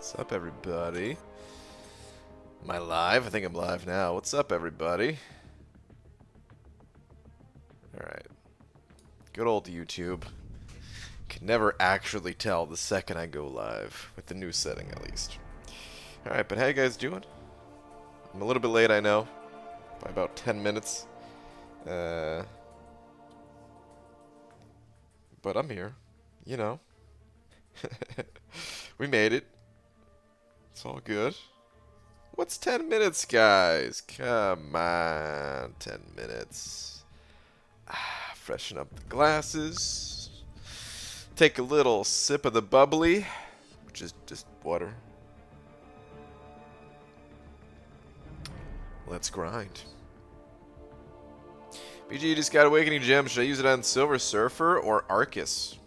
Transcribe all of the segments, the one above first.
What's up, everybody? Am I live? I think I'm live now. What's up, everybody? Alright. Good old YouTube. Can never actually tell the second I go live. With the new setting, at least. Alright, but how you guys doing? I'm a little bit late, I know. By about 10 minutes. But I'm here. You know. We made it. It's all good. What's 10 minutes, guys? Come on, 10 minutes. Freshen up the glasses. Take a little sip of the bubbly, which is just water. Let's grind. BG just got Awakening Gem. Should I use it on Silver Surfer or Arcus?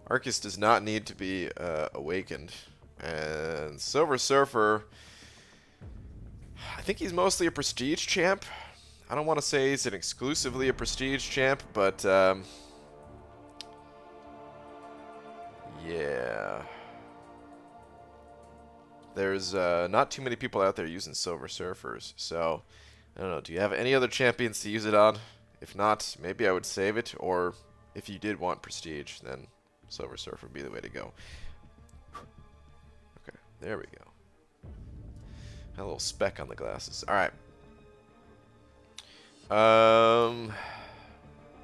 Arcus does not need to be awakened. And Silver Surfer, I think he's mostly a prestige champ. I don't want to say he's an exclusively a prestige champ, but yeah. There's not too many people out there using Silver Surfers, so I don't know. Do you have any other champions to use it on? If not, maybe I would save it, or if you did want prestige, then Silver Surfer would be the way to go. Okay, there we go. A little speck on the glasses. All right.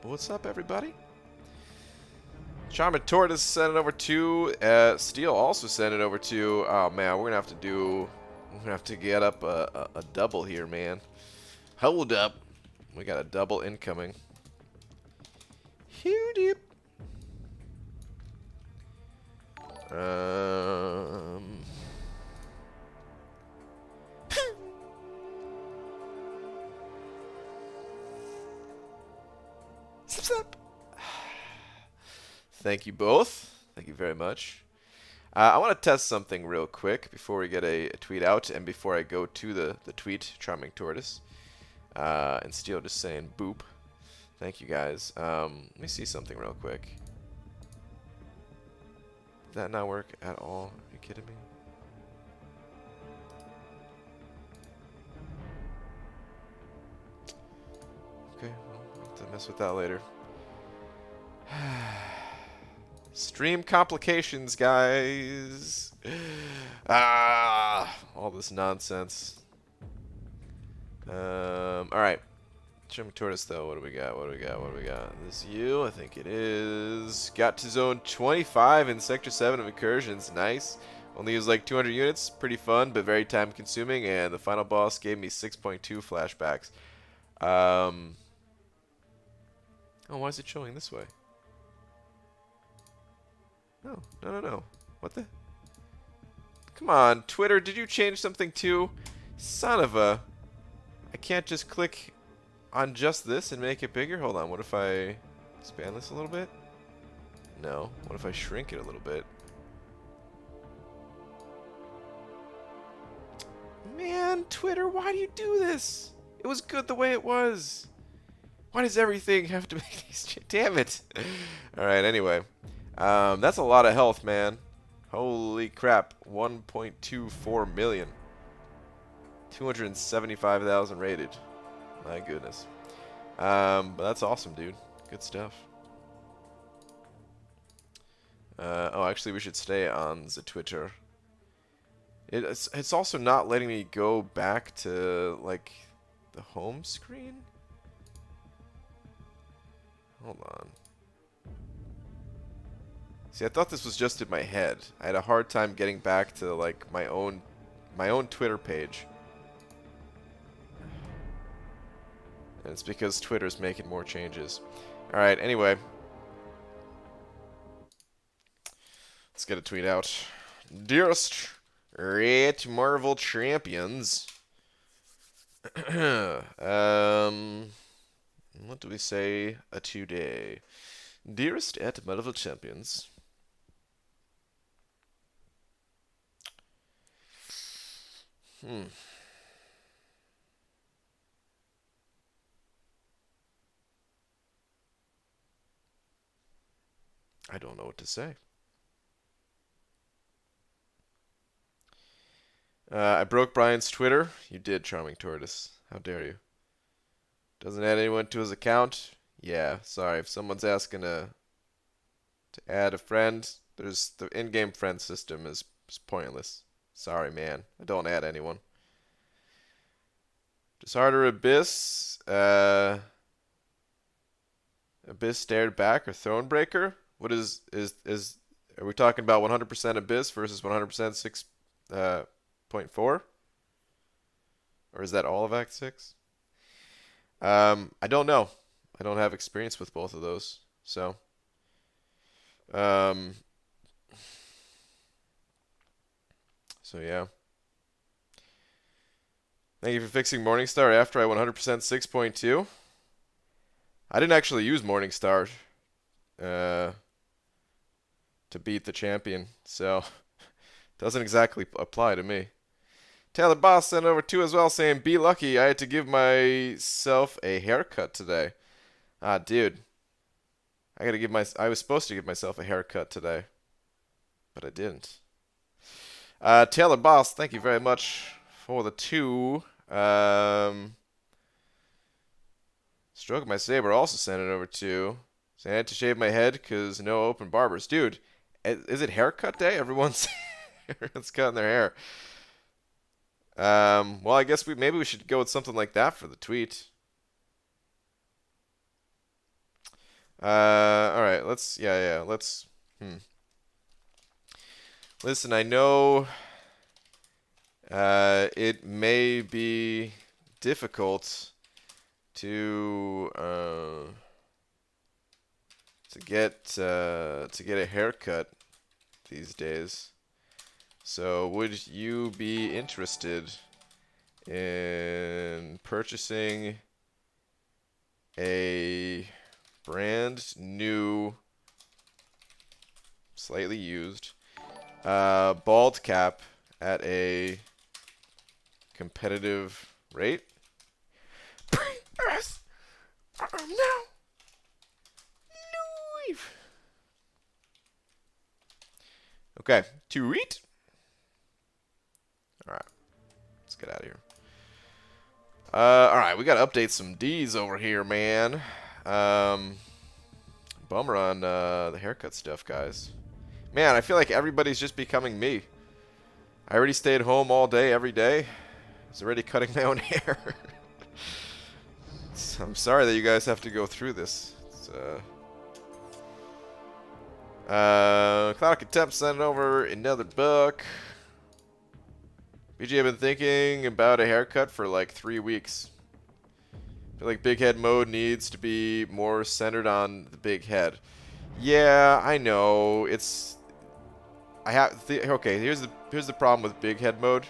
What's up, everybody? Charmin Tortoise sent it over to. Steel also sent it over to. Oh man, we're gonna have to do. We're gonna have to get up a double here, man. Hold up, we got a double incoming. Hoo-dip. Sup. Thank you both. Thank you very much. I want to test something real quick before we get a tweet out and before I go to the tweet, Charming Tortoise. And Steel just saying boop. Thank you guys. Let me see something real quick. Did that not work at all? Are you kidding me? Okay, we'll have to mess with that later. Stream complications, guys. All this nonsense. Alright. Charming Tortoise, though. What do we got? What do we got? What do we got? This you? I think it is. Got to zone 25 in Sector 7 of Incursions. Nice. Only used like 200 units. Pretty fun, but very time consuming. And the final boss gave me 6.2 flashbacks. Oh, why is it showing this way? No, no, no, no. What the? Come on, Twitter, did you change something too? Son of a... I can't just click on just this and make it bigger? Hold on, what if I expand this a little bit? No. What if I shrink it a little bit? Man, Twitter, why do you do this? It was good the way it was. Why does everything have to make these... Damn it. Alright, anyway. That's a lot of health, man. Holy crap. 1.24 million. 275,000 rated. My goodness. But that's awesome, dude. Good stuff. Oh, actually, we should stay on the Twitter. It's also not letting me go back to, like, the home screen? Hold on. See, I thought this was just in my head. I had a hard time getting back to like my own Twitter page. And it's because Twitter's making more changes. Alright, anyway. Let's get a tweet out. Dearest Red Marvel Champions. What do we say today? Dearest at Marvel Champions. I don't know what to say. I broke Brian's Twitter. You did, Charming Tortoise. How dare you? Doesn't add anyone to his account? Yeah, sorry. If someone's asking to add a friend, there's the in-game friend system is pointless. Sorry, man. I don't add anyone. Disharder Abyss. Abyss stared back or Thronebreaker? What is are we talking about 100% Abyss versus 100% 6.4? Or is that all of Act 6? I don't know. I don't have experience with both of those. So yeah. Thank you for fixing Morningstar after I 100% 6.2. I didn't actually use Morningstar to beat the champion, so doesn't exactly apply to me. Taylor Boss sent over 2 as well, saying, "Be lucky, I had to give myself a haircut today." Ah, dude. I was supposed to give myself a haircut today, but I didn't. Taylor Boss, thank you very much for the 2. Stroke My Saber also sent it over 2. Saying I had to shave my head because no open barbers. Dude, is it haircut day? Everyone's cutting their hair. Well, I guess maybe we should go with something like that for the tweet. All right, let's Listen, I know it may be difficult to get a haircut these days. So would you be interested in purchasing a brand new, slightly used, bald cap at a competitive rate? No. Okay, tweet. All right, let's get out of here. All right, we gotta update some D's over here, man. Bummer on the haircut stuff, guys. Man, I feel like everybody's just becoming me. I already stayed home all day, every day. I was already cutting my own hair. I'm sorry that you guys have to go through this. Cloud Contempt sent over another book. BG, I've been thinking about a haircut for like 3 weeks. I feel like big head mode needs to be more centered on the big head. Yeah, I know. Okay, here's the problem with big head mode.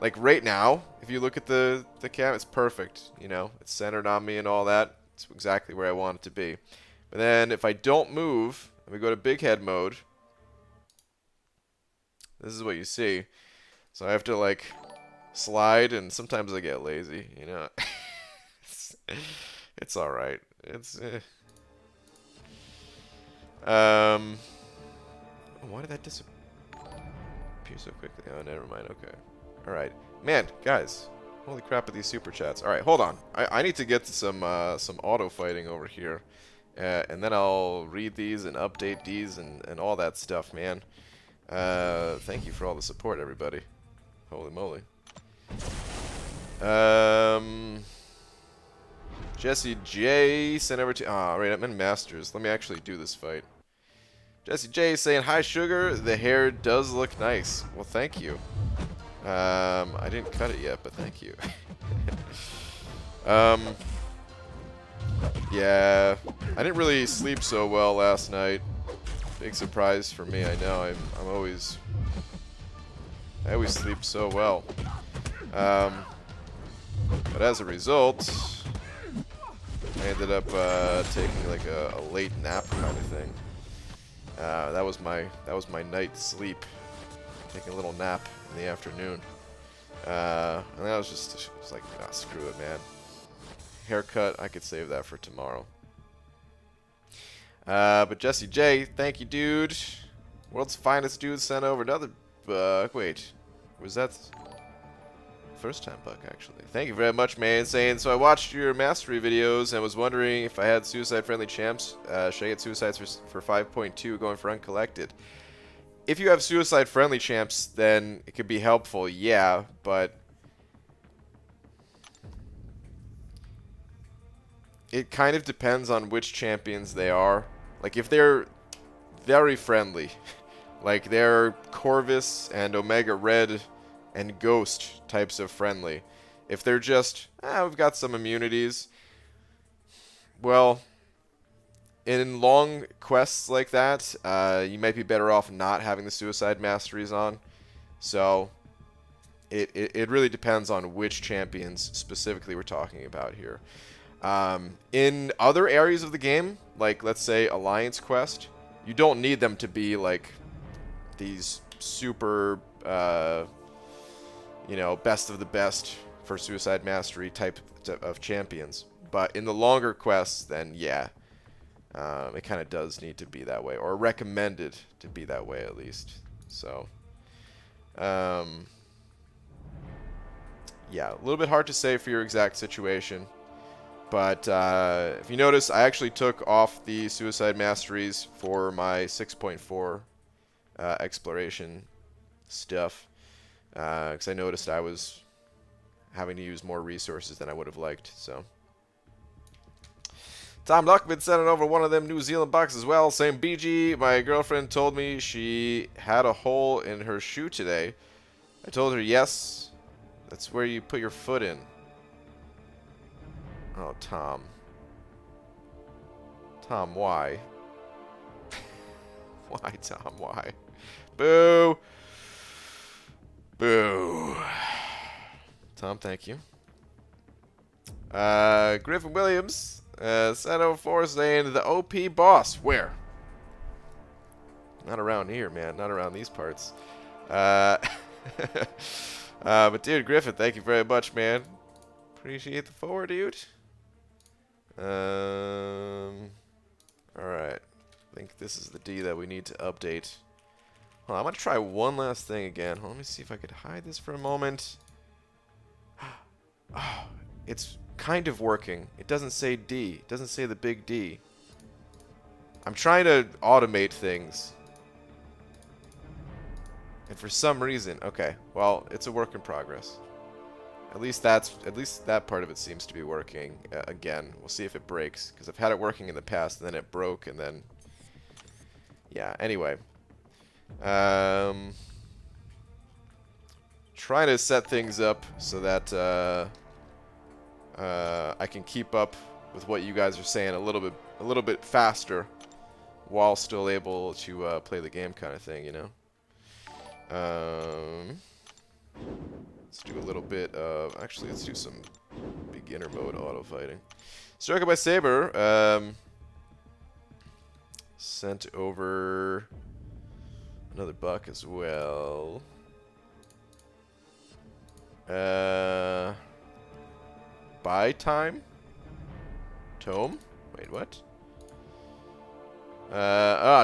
Like right now, if you look at the cam, it's perfect. You know, it's centered on me and all that. It's exactly where I want it to be. But then if I don't move, and we go to big head mode, this is what you see. So I have to like slide, and sometimes I get lazy, you know. It's all right. Why did that disappear so quickly? Oh, never mind. Okay. All right, man, guys. Holy crap with these super chats. All right, hold on. I need to get to some auto fighting over here, and then I'll read these and update these and all that stuff, man. Thank you for all the support, everybody. Holy moly. Jesse J sent over to. Ah, right, I'm in Masters. Let me actually do this fight. Jesse J saying, "Hi, Sugar. The hair does look nice." Well, thank you. I didn't cut it yet, but thank you. Yeah, I didn't really sleep so well last night. Big surprise for me. I know. I always sleep so well. But as a result, I ended up taking like a late nap kind of thing. That was my night sleep. Taking a little nap in the afternoon. And I was just like, ah, screw it, man. Haircut, I could save that for tomorrow. But Jesse J, thank you, dude. World's finest dude sent over another book. Wait, was that? First time buck, actually. Thank you very much, man. Saying, so I watched your mastery videos and was wondering if I had suicide-friendly champs, should I get suicides for 5.2 going for uncollected? If you have suicide-friendly champs, then it could be helpful, yeah, but it kind of depends on which champions they are. Like, if they're very friendly, like they're Corvus and Omega Red and Ghost types of friendly. If they're just, we've got some immunities, well, in long quests like that, you might be better off not having the suicide masteries on. So it really depends on which champions specifically we're talking about here. In other areas of the game, like let's say Alliance quest, you don't need them to be like these super you know, best of the best for suicide mastery type of champions. But in the longer quests, then yeah, it kind of does need to be that way, or recommended to be that way at least. So, yeah, a little bit hard to say for your exact situation. But if you notice, I actually took off the suicide masteries for my 6.4 exploration stuff. Because I noticed I was having to use more resources than I would have liked. So, Tom Luckman sending over one of them New Zealand bucks as well. Saying, BG, my girlfriend told me she had a hole in her shoe today. I told her, yes, that's where you put your foot in. Oh, Tom. Tom, why? Why, Tom, why? Boo! Boo. Tom, thank you. Griffin Williams, sent over for saying the OP boss. Where? Not around here, man. Not around these parts. But dude, Griffin, thank you very much, man. Appreciate the forward, dude. Alright. I think this is the D that we need to update. Hold on, I'm going to try one last thing again. Let me see if I could hide this for a moment. Oh, it's kind of working. It doesn't say D. It doesn't say the big D. I'm trying to automate things. And for some reason, okay, well, it's a work in progress. At least that part of it seems to be working. Again, we'll see if it breaks, because I've had it working in the past, and then it broke, and then yeah. Anyway. Trying to set things up so that I can keep up with what you guys are saying a little bit faster, while still able to play the game, kind of thing, you know. Let's do a little bit of, actually, let's do some beginner mode auto fighting. Striker by Saber sent over another buck as well. Buy time? Tome? Wait, what?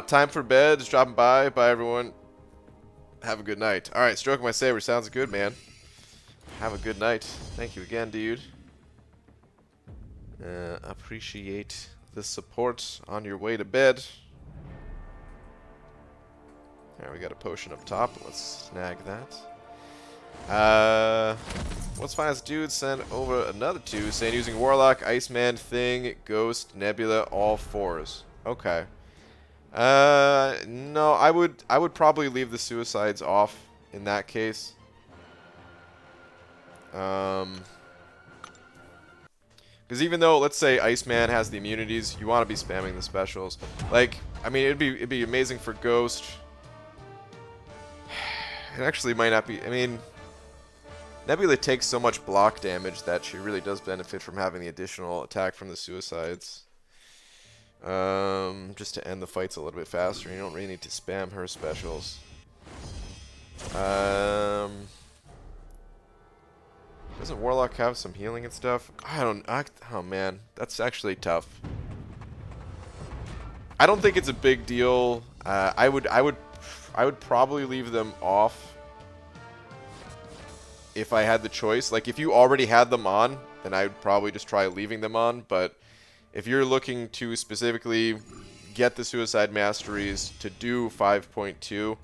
Time for bed. Just dropping by. Bye, everyone. Have a good night. Alright, Stroking My Saber sounds good, man. Have a good night. Thank you again, dude. Appreciate the support on your way to bed. There, we got a potion up top. Let's snag that. What's Finest Dude sent over another 2, saying using Warlock, Iceman, Thing, Ghost, Nebula, all 4s. Okay. No, I would probably leave the suicides off in that case. Because even though, let's say, Iceman has the immunities, you want to be spamming the specials. Like, I mean, it'd be amazing for Ghost. It actually might not be. I mean, Nebula takes so much block damage that she really does benefit from having the additional attack from the suicides. Just to end the fights a little bit faster. You don't really need to spam her specials. Doesn't Warlock have some healing and stuff? Oh man, that's actually tough. I don't think it's a big deal. I would probably leave them off. if I had the choice. Like, if you already had them on, then I would probably just try leaving them on. But if you're looking to specifically get the Suicide Masteries to do 5.2,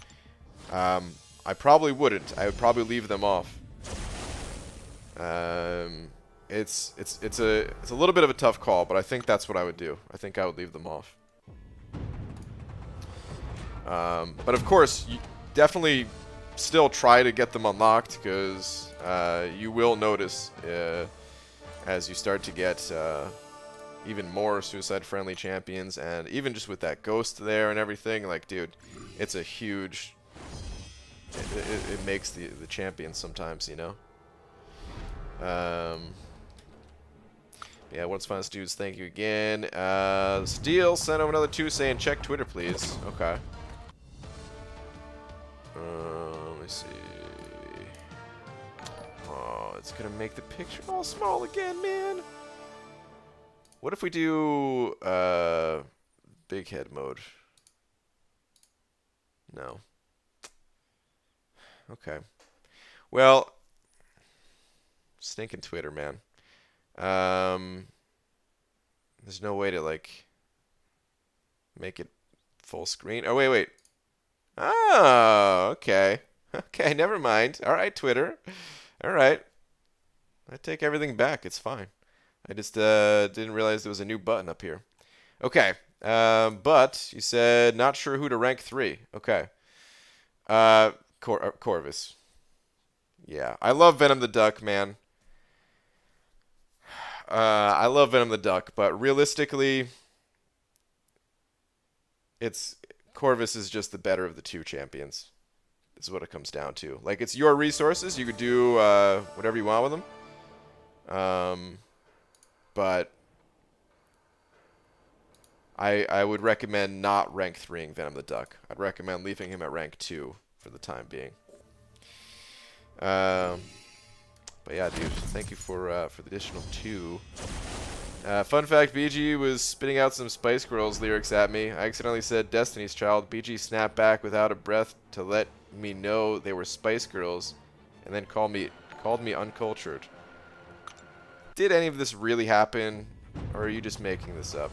I probably wouldn't. I would probably leave them off. It's a little bit of a tough call, but I think that's what I would do. I think I would leave them off. But of course, you definitely still try to get them unlocked, because you will notice as you start to get even more suicide-friendly champions, and even just with that ghost there and everything, like, dude, it's a huge... It makes the champions sometimes, you know? Yeah, what's fun, dudes? Thank you again. Steel sent over another 2 saying, check Twitter, please. Okay. Let me see. Oh, it's gonna make the picture all small again, man. What if we do big head mode? No. Okay. Well, stinking Twitter, man. There's no way to, like, make it full screen. Oh, wait. Oh, okay. Okay, never mind. All right, Twitter. All right. I take everything back. It's fine. I just didn't realize there was a new button up here. Okay. But you said not sure who to rank 3. Okay. Corvus. Yeah. I love Venom the Duck, man. I love Venom the Duck, but realistically, Corvus is just the better of the 2 champions. Is what it comes down to. Like, it's your resources. You could do whatever you want with them. But I would recommend not rank 3ing Venom the Duck. I'd recommend leaving him at rank 2 for the time being. But yeah, dude, thank you for the additional 2. Fun fact, BG was spitting out some Spice Girls lyrics at me. I accidentally said Destiny's Child. BG snapped back without a breath to let me know they were Spice Girls, and then called me uncultured. Did any of this really happen, or are you just making this up?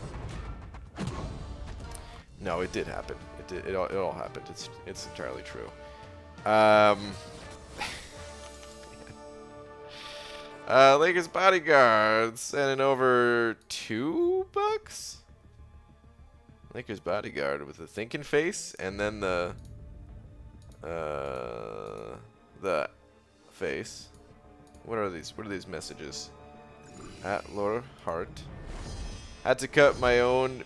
No, it did happen. It all happened. It's entirely true. Lakers Bodyguard sending over $2. Lakers Bodyguard with a thinking face, and then the face. What are these? What are these messages? At Lord Hart. Had to cut my own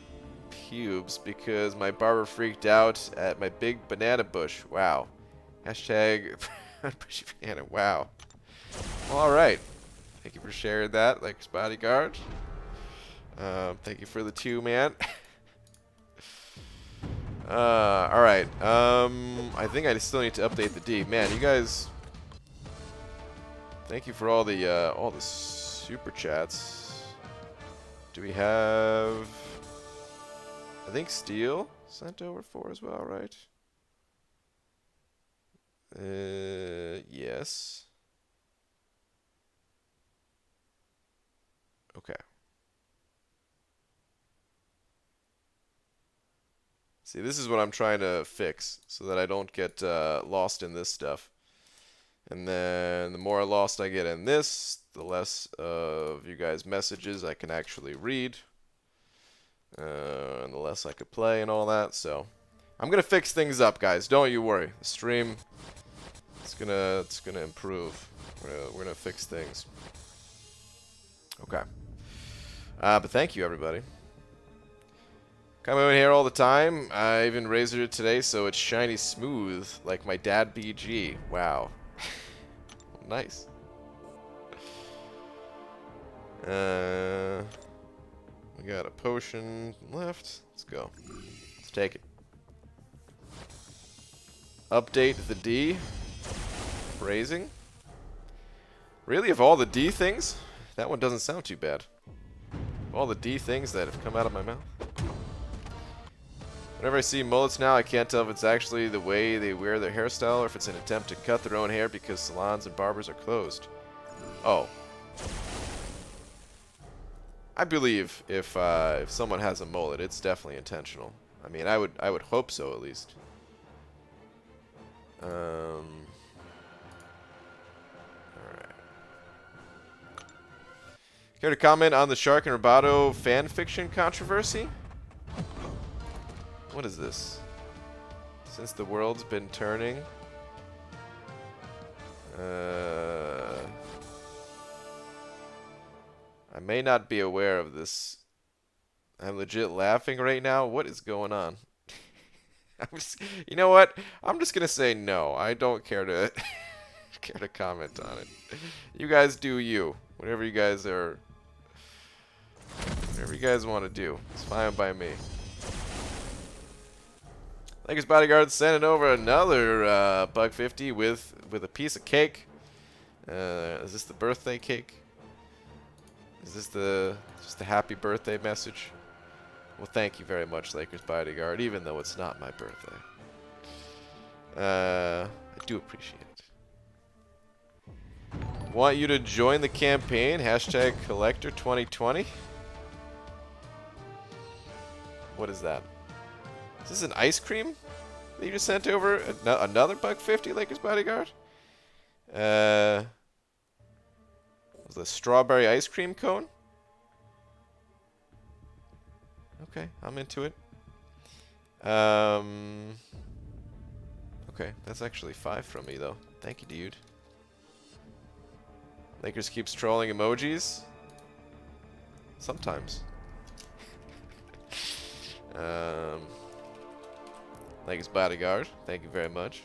pubes because my barber freaked out at my big banana bush. Wow. Hashtag bushy banana. Wow. Well, alright. Thank you for sharing that, Lakers Bodyguard. Thank you for the 2, man. Alright. I think I still need to update the D. Man, you guys... Thank you for all the super chats. Do we have... I think Steel sent over 4 as well, right? Yes. Okay. See, this is what I'm trying to fix so that I don't get lost in this stuff. And then the more lost I get in this, the less of you guys' messages I can actually read. And the less I could play and all that. So I'm going to fix things up, guys. Don't you worry. The stream, it's gonna improve. We're going to fix things. Okay. But thank you, everybody. Come over here all the time. I even razored it today so it's shiny smooth, like my dad BG. Wow. Nice. We got a potion left. Let's go. Let's take it. Update the D. Phrasing. Really, of all the D things, that one doesn't sound too bad. Of all the D things that have come out of my mouth. Whenever I see mullets now, I can't tell if it's actually the way they wear their hairstyle or if it's an attempt to cut their own hair because salons and barbers are closed. Oh. I believe if someone has a mullet, it's definitely intentional. I mean, I would hope so at least. All right. Care to comment on the Shark and Roboto fan fiction controversy? What is this? Since the world's been turning. I may not be aware of this. I'm legit laughing right now. What is going on? You know what? I'm just gonna say no. I don't care to care to comment on it. You guys do you. Whatever you guys want to do. It's fine by me. Lakers bodyguard sending over another buck 50 with a piece of cake. Is this the birthday cake? Is this just a happy birthday message? Well, thank you very much, Lakers bodyguard, even though it's not my birthday. I do appreciate it. Want you to join the campaign. Hashtag collector 2020. What is that? Is this an ice cream that you just sent over? Another buck 50, Lakers bodyguard? Was the strawberry ice cream cone? Okay, I'm into it. Okay, that's actually 5 from me though. Thank you, dude. Lakers keeps trolling emojis. Sometimes. Lakers bodyguard. Thank you very much.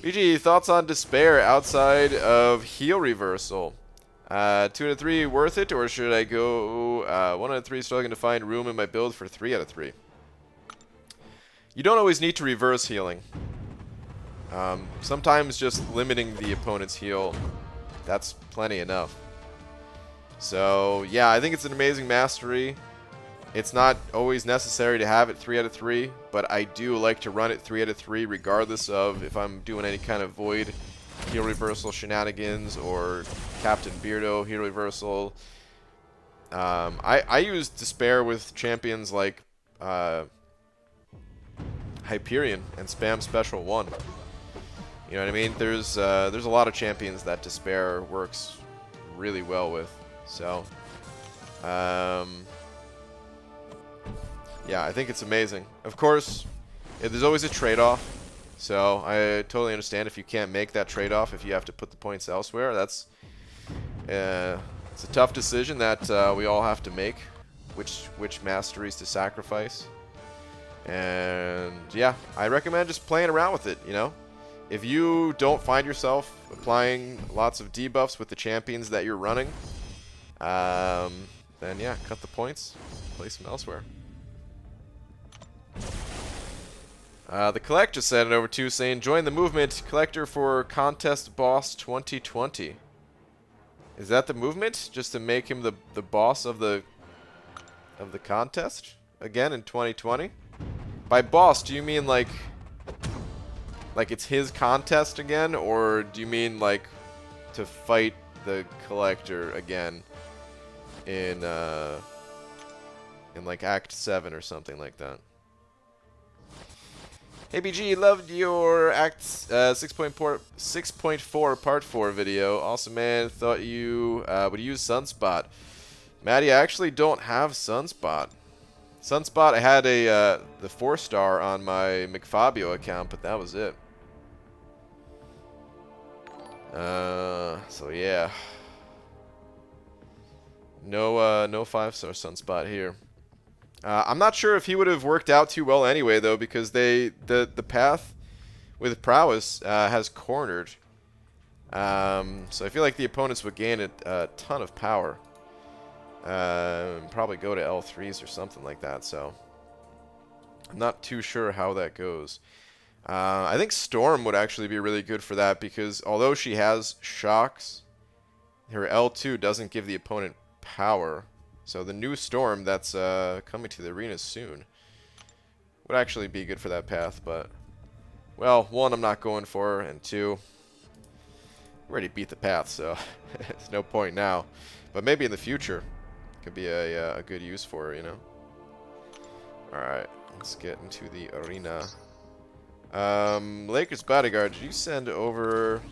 BG, thoughts on despair outside of heel reversal? 2 out of 3 worth it, or should I go 1 out of 3 struggling to find room in my build for 3 out of 3? You don't always need to reverse healing. Sometimes just limiting the opponent's heal, that's plenty enough. So yeah, I think it's an amazing mastery. It's not always necessary to have it 3 out of 3, but I do like to run it 3 out of 3 regardless of if I'm doing any kind of void heal reversal shenanigans or Captain Beardo heal reversal. I use despair with champions like Hyperion and spam special 1. You know what I mean? There's a lot of champions that despair works really well with. So yeah, I think it's amazing. Of course, there's always a trade-off. So I totally understand if you can't make that trade-off, if you have to put the points elsewhere. That's it's a tough decision that we all have to make, which masteries to sacrifice. And yeah, I recommend just playing around with it, you know. If you don't find yourself applying lots of debuffs with the champions that you're running, then yeah, cut the points, place them elsewhere. The Collector sent it over to saying, join the movement, Collector for Contest Boss 2020. Is that the movement? Just to make him the boss of the contest again in 2020? By boss, do you mean like it's his contest again, or do you mean like to fight the Collector again in like Act 7 or something like that? Hey BG, loved your Act 6.4 Part 4 video. Awesome, man. Thought you would use Sunspot. Maddie, I actually don't have Sunspot. Sunspot, I had the 4-star on my McFabio account, but that was it. So yeah. No 5-star Sunspot here. I'm not sure if he would have worked out too well anyway, though, because the path with prowess has cornered. So I feel like the opponents would gain a ton of power. Probably go to L3s or something like that, so I'm not too sure how that goes. I think Storm would actually be really good for that, because although she has shocks, her L2 doesn't give the opponent power. So the new Storm that's coming to the arena soon. would actually be good for that path, but... Well, 1, I'm not going for, and 2... I already beat the path, so there's no point now. But maybe in the future, could be a good use for it, you know? Alright, let's get into the arena. Lakers bodyguard, did you send over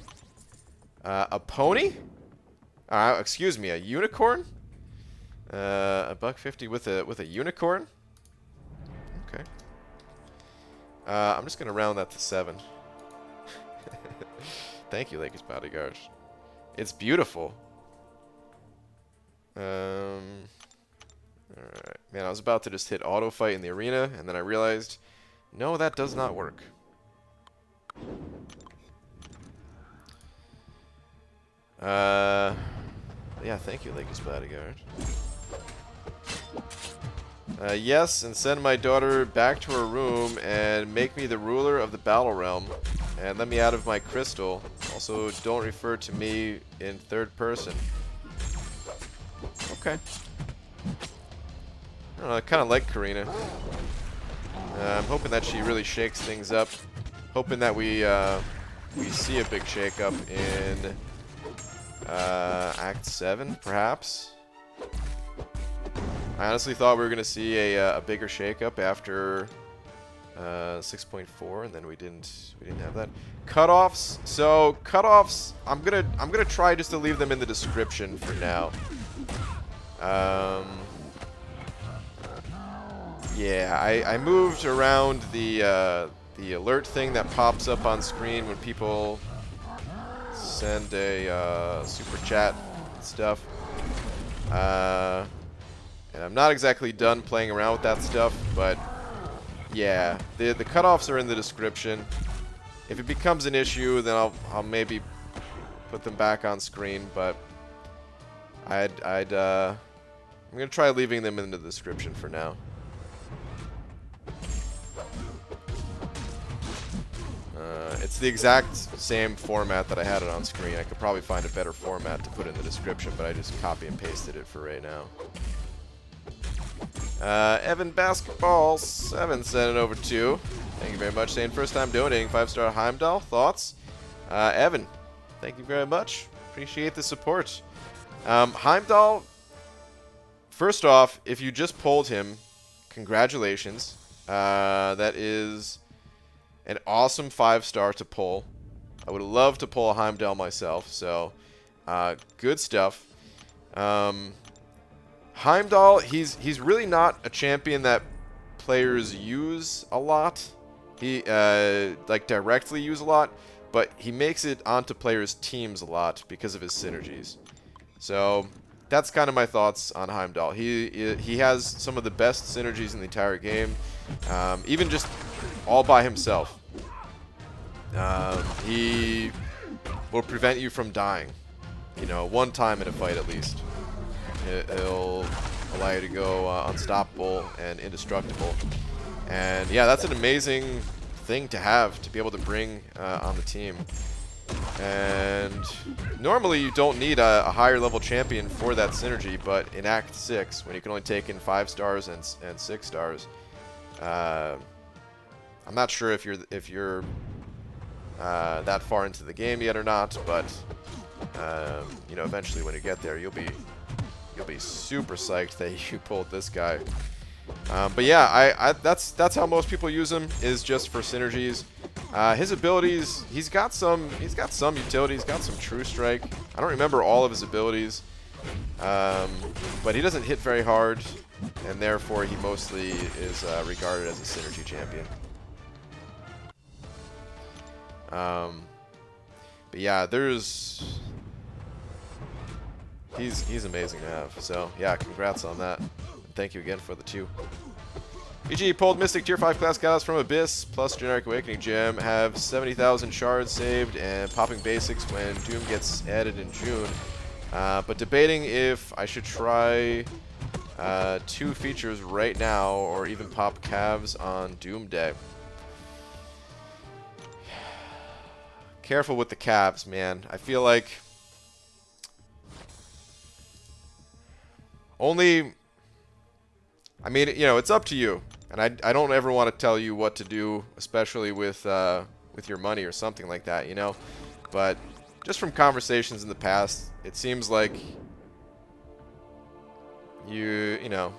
a pony? Excuse me, a unicorn? A $150 with a unicorn? Okay. I'm just gonna round that to 7. Thank you, Lakers bodyguard. It's beautiful. Alright. Man, I was about to just hit auto fight in the arena, and then I realized, no, that does not work. Yeah, thank you, Lakers bodyguard. Yes, and send my daughter back to her room and make me the ruler of the battle realm. And let me out of my crystal. Also, don't refer to me in third person. Okay. I don't know, I kind of like Karina. I'm hoping that she really shakes things up. Hoping that we see a big shake-up in Act 7, perhaps. I honestly thought we were going to see a bigger shake-up after 6.4, and then we didn't have that. Cutoffs. So cutoffs, I'm gonna try just to leave them in the description for now. Yeah, I moved around the alert thing that pops up on screen when people send a super chat and stuff. And I'm not exactly done playing around with that stuff, but yeah, the cutoffs are in the description. If it becomes an issue, then I'll maybe put them back on screen, but I'm gonna try leaving them in the description for now. It's the exact same format that I had it on screen. I could probably find a better format to put in the description, but I just copy and pasted it for right now. Evan Basketball 7 sent it over to. Thank you very much. Saying first time donating 5-star Heimdall. Thoughts? Evan, thank you very much. Appreciate the support. Heimdall, first off, if you just pulled him, congratulations. That is an awesome 5-star to pull. I would love to pull a Heimdall myself, so good stuff. Heimdall, he's really not a champion that players use a lot. He like directly use a lot, but he makes it onto players' teams a lot because of his synergies. So that's kind of my thoughts on Heimdall. He has some of the best synergies in the entire game, even just all by himself. He will prevent you from dying, you know, one time in a fight at least. He'll allow you to go unstoppable and indestructible. And yeah, that's an amazing thing to have, to be able to bring on the team. And normally you don't need a higher level champion for that synergy, but in Act 6, when you can only take in 5 stars and 6 stars, I'm not sure if you're that far into the game yet or not, but you know, eventually when you get there, you'll be super psyched that you pulled this guy. But yeah, that's how most people use him, is just for synergies. His abilities, he's got some utility. He's got some True Strike. I don't remember all of his abilities, but he doesn't hit very hard, and therefore he mostly is regarded as a synergy champion. But yeah, he's amazing to have. So yeah, congrats on that. And thank you again for the 2. BG pulled Mystic Tier 5 class Catalyst from Abyss plus Generic Awakening Gem, have 70,000 shards saved, and popping basics when Doom gets added in June. But debating if I should try 2 features right now or even pop calves on Doom Day. Careful with the calves, man. I feel like only... I mean, you know, it's up to you. And I don't ever want to tell you what to do, especially with your money or something like that, you know. But just from conversations in the past, it seems like you know,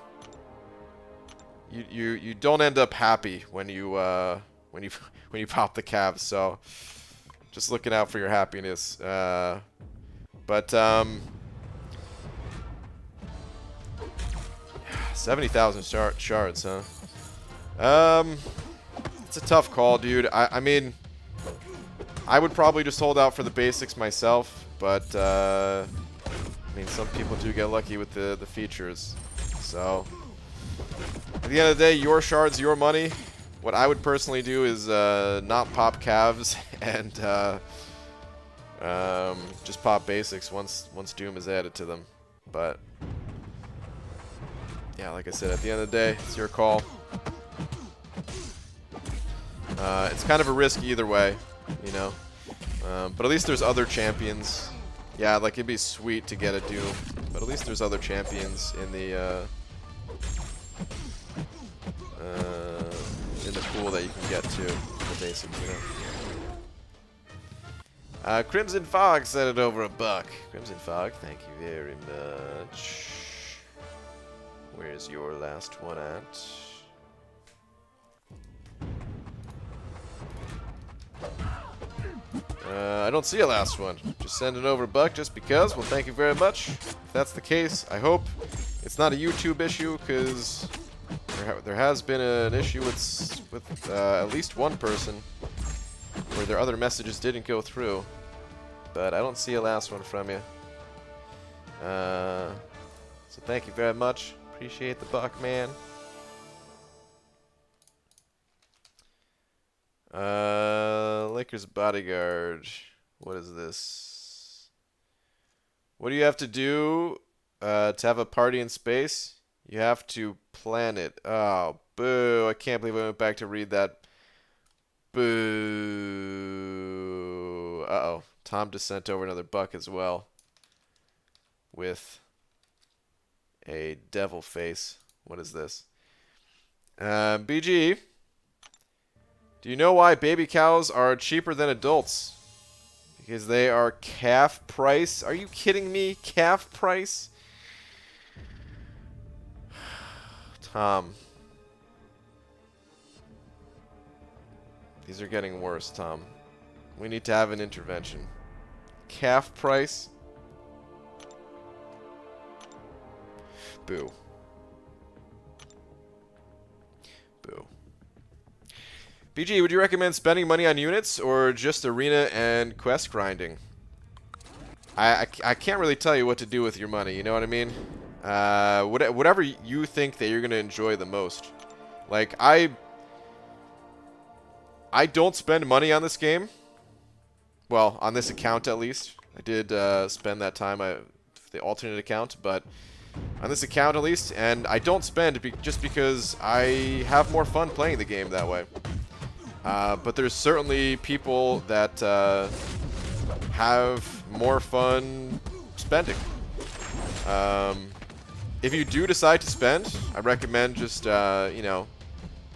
you don't end up happy when you when you pop the Cavs. So just looking out for your happiness. But 70,000 shards, huh? It's a tough call, dude. I mean, I would probably just hold out for the basics myself, but I mean, some people do get lucky with the features. So at the end of the day, your shards, your money. What I would personally do is not pop Cavs and just pop basics once Doom is added to them. But yeah, like I said, at the end of the day, it's your call. It's kind of a risk either way, you know. But at least there's other champions. Yeah, like it'd be sweet to get a Doom, but at least there's other champions in the pool that you can get to the basics, you know. Crimson Fog sent it over $1. Crimson Fog, thank you very much. Where's your last one at? I don't see a last one. Just send it over $1 just because. Well, thank you very much. If that's the case, I hope it's not a YouTube issue, because there has been an issue with at least one person where their other messages didn't go through. But I don't see a last one from you. So thank you very much. Appreciate the $1, man. Lakers Bodyguard. What is this? What do you have to do to have a party in space? You have to plan it. Oh, boo. I can't believe I went back to read that. Boo. Uh-oh. Tom just sent over another $1 as well. With a devil face. What is this? BG. Do you know why baby cows are cheaper than adults? Because they are calf price. Are you kidding me? Calf price? Tom. These are getting worse, Tom. We need to have an intervention. Calf price? Boo. Boo. BG, would you recommend spending money on units or just arena and quest grinding? I can't really tell you what to do with your money, you know what I mean? Whatever you think that you're going to enjoy the most. Like, I don't spend money on this game. Well, on this account at least. I did spend that time for the alternate account, but on this account at least. And I don't spend just because I have more fun playing the game that way. But there's certainly people that have more fun spending. If you do decide to spend, I recommend just, you know,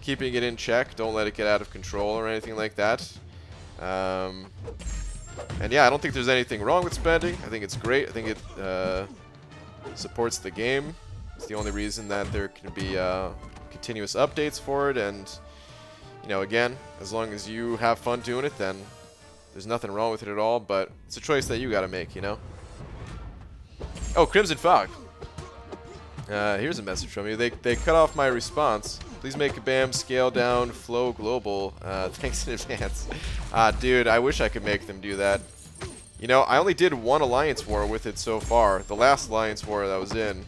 keeping it in check. Don't let it get out of control or anything like that. And yeah, I don't think there's anything wrong with spending. I think it's great. I think it supports the game. It's the only reason that there can be continuous updates for it. And, you know, again, as long as you have fun doing it, then there's nothing wrong with it at all. But it's a choice that you got to make, you know? Oh, Crimson Fog. Here's a message from you. They cut off my response. Please make a BAM scale down flow global. Thanks in advance. Dude, I wish I could make them do that. You know, I only did one Alliance War with it so far. The last Alliance War that I was in.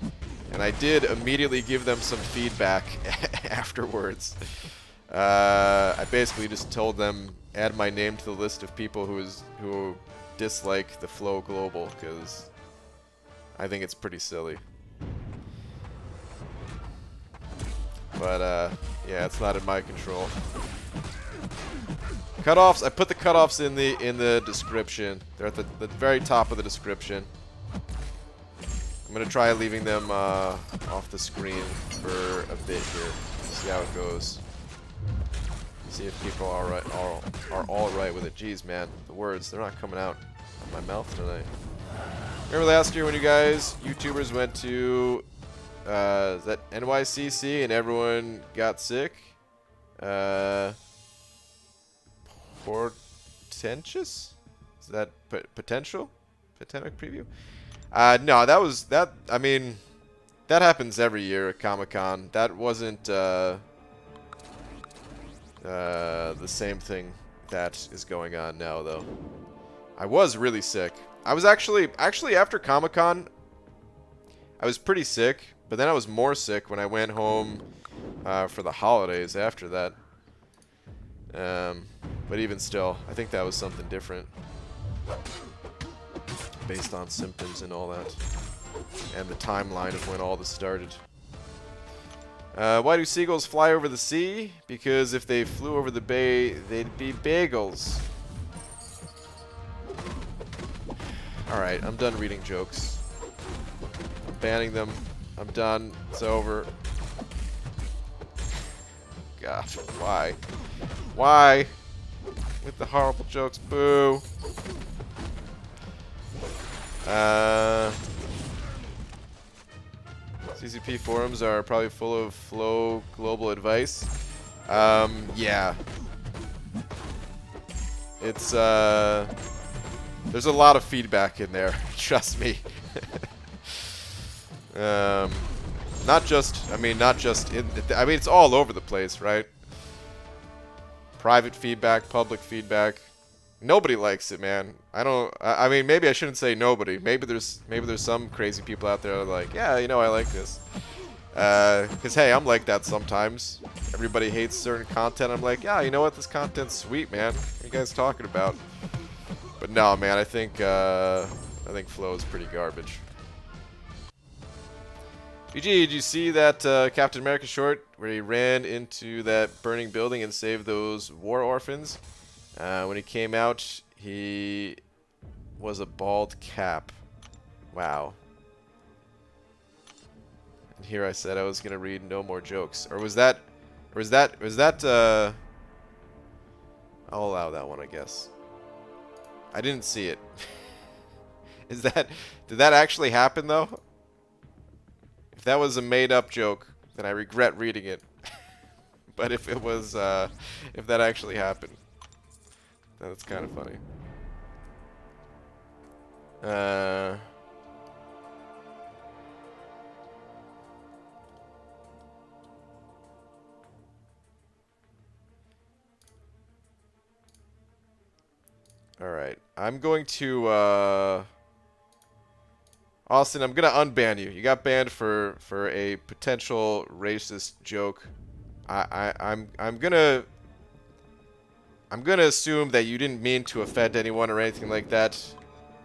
And I did immediately give them some feedback afterwards. I basically just told them, add my name to the list of people who dislike the flow global, because I think it's pretty silly. But, yeah, it's not in my control. Cutoffs, I put the cutoffs in the description. They're at the very top of the description. I'm going to try leaving them off the screen for a bit here. See how it goes. See if people are all right with it. Jeez, man, the words, they're not coming out of my mouth tonight. Remember last year when you guys, YouTubers, went to is that NYCC and everyone got sick? Portentous? Is that potential? Potential preview? No, that. I mean, that happens every year at Comic-Con. That wasn't the same thing that is going on now, though. I was really sick. I was actually after Comic-Con, I was pretty sick, but then I was more sick when I went home for the holidays after that. But even still, I think that was something different based on symptoms and all that, and the timeline of when all this started. Why do seagulls fly over the sea? Because if they flew over the bay, they'd be bagels. Alright, I'm done reading jokes. I'm banning them. I'm done. It's over. Gosh, why? Why? With the horrible jokes, boo. CCP forums are probably full of flow global advice. Yeah. It's, there's a lot of feedback in there, trust me. Not just in, I mean, it's all over the place, right? Private feedback, public feedback. Nobody likes it, man. I mean, maybe I shouldn't say nobody. Maybe there's some crazy people out there that are like, yeah, you know, I like this. Because, hey, I'm like that sometimes. Everybody hates certain content. I'm like, yeah, you know what? This content's sweet, man. What are you guys talking about? But no, man, I think Flow is pretty garbage. BG, did you see that Captain America short where he ran into that burning building and saved those war orphans? When he came out, he was a bald cap. Wow. And here I said I was gonna read no more jokes. Or was that I'll allow that one, I guess. I didn't see it. Did that actually happen though? If that was a made-up joke, then I regret reading it. But if it was, if that actually happened, that's kind of funny. Alright, I'm going to, Austin, I'm gonna unban you. You got banned for a potential racist joke. I'm gonna assume that you didn't mean to offend anyone or anything like that.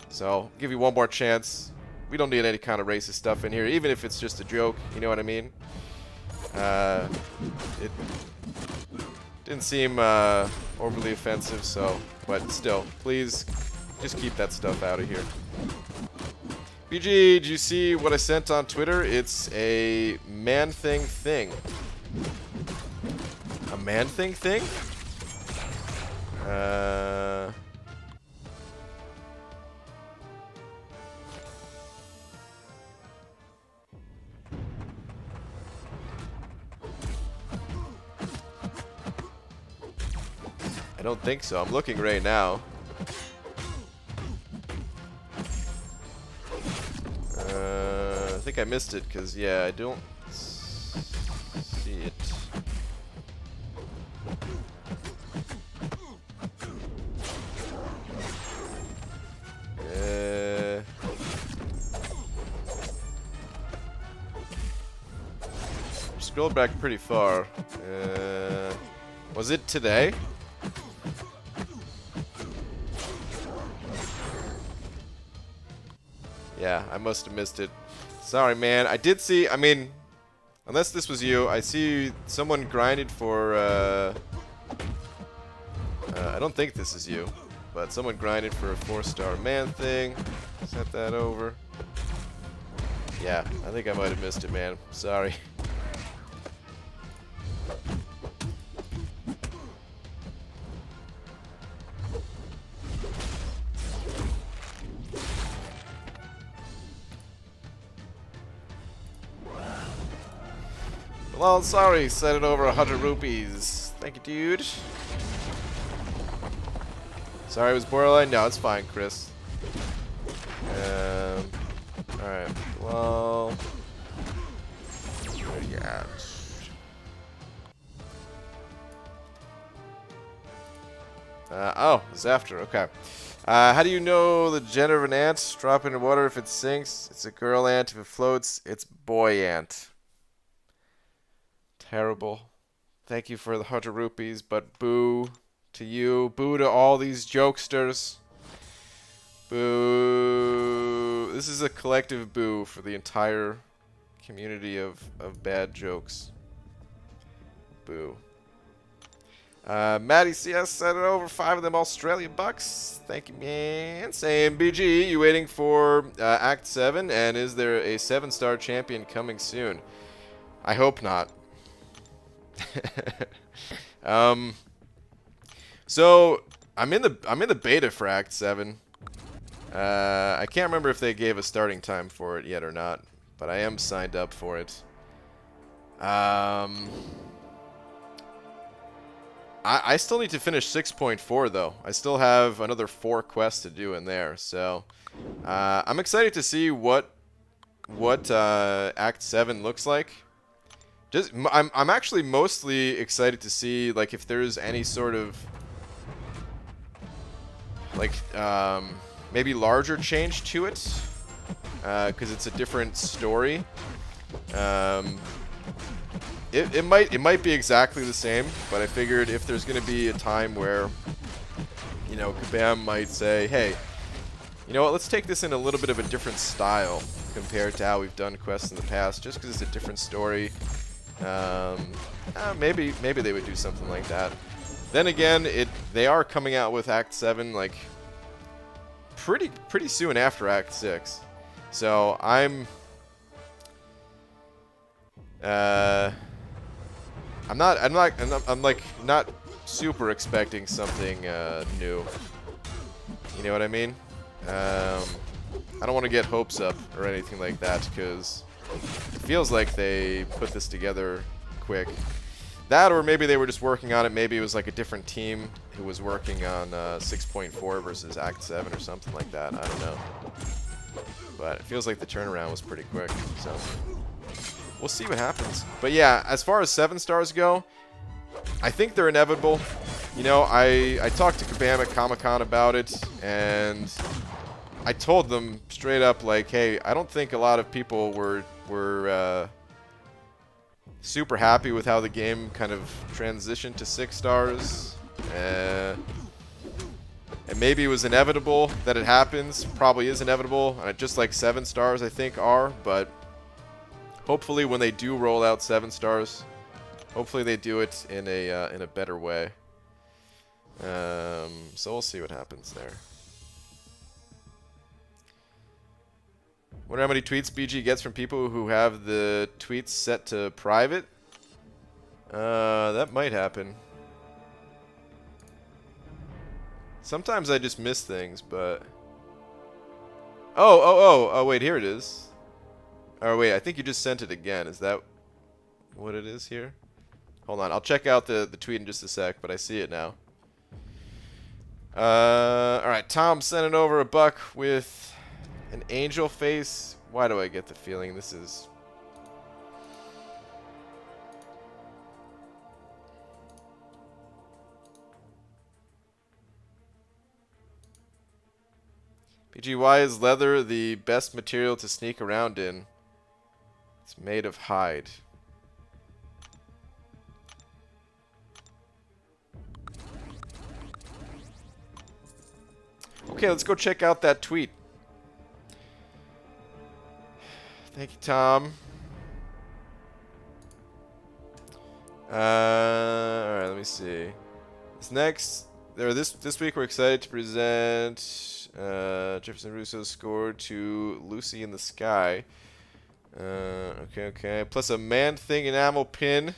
So, I'll give you one more chance. We don't need any kind of racist stuff in here, even if it's just a joke. You know what I mean? It didn't seem overly offensive, so, but still, please just keep that stuff out of here. BG, did you see what I sent on Twitter? It's a ManThing thing. A ManThing thing? I don't think so. I'm looking right now. I think I missed it because, yeah, I don't see it. Scroll back pretty far. Was it today? Yeah, I must have missed it. Sorry, man. I did see, I mean, unless this was you, I see someone grinded for, I don't think this is you, but someone grinded for a 4-star ManThing. Set that over. Yeah, I think I might have missed it, man. Sorry. Well, sorry, sent it over 100 rupees. Thank you, dude. Sorry it was borderline. No, it's fine, Chris. Alright. Well, where you at? Oh, it's after. Okay. How do you know the gender of an ant? Drop into water if it sinks. It's a girl ant. If it floats, it's boy ant. Terrible. Thank you for the 100 rupees, but boo to you. Boo to all these jokesters. Boo. This is a collective boo for the entire community of bad jokes. Boo. Maddie CS sent it over 5 of them Australian bucks. Thank you, man. Same BG. You waiting for Act 7? And is there a 7-star champion coming soon? I hope not. So I'm in the beta for Act 7. I can't remember if they gave a starting time for it yet or not, but I am signed up for it. I still need to finish 6.4 though. I still have another 4 quests to do in there, so I'm excited to see what Act 7 looks like. I'm actually mostly excited to see like if there's any sort of like maybe larger change to it, because it's a different story. It might be exactly the same, but I figured if there's going to be a time where, you know, Kabam might say, hey, you know what, let's take this in a little bit of a different style compared to how we've done quests in the past, just because it's a different story. Maybe they would do something like that. Then again, they are coming out with Act 7 like pretty soon after Act 6, so I'm like not super expecting something new. You know what I mean? I don't want to get hopes up or anything like that, because it feels like they put this together quick. That, or maybe they were just working on it. Maybe it was like a different team who was working on 6.4 versus Act 7 or something like that. I don't know. But it feels like the turnaround was pretty quick, so we'll see what happens. But yeah, as far as 7 stars go, I think they're inevitable. You know, I talked to Kabam at Comic-Con about it, and I told them straight up, like, hey, I don't think a lot of people were super happy with how the game kind of transitioned to 6 stars. And maybe it was inevitable that it happens. Probably is inevitable. Just like 7 stars, I think, are. But hopefully when they do roll out 7 stars, hopefully they do it in a better way. So we'll see what happens there. Wonder how many tweets BG gets from people who have the tweets set to private? That might happen. Sometimes I just miss things, but... Oh, wait, here it is. Oh, wait, I think you just sent it again. Is that what it is here? Hold on, I'll check out the tweet in just a sec, but I see it now. Alright, Tom sent it over $1 with an angel face. Why do I get the feeling this is... PG, why is leather the best material to sneak around in? It's made of hide. Okay, let's go check out that tweet. Thank you, Tom. Alright, let me see. This week we're excited to present Jefferson Russo's score to Lucy in the Sky. Okay. Plus a ManThing enamel pin.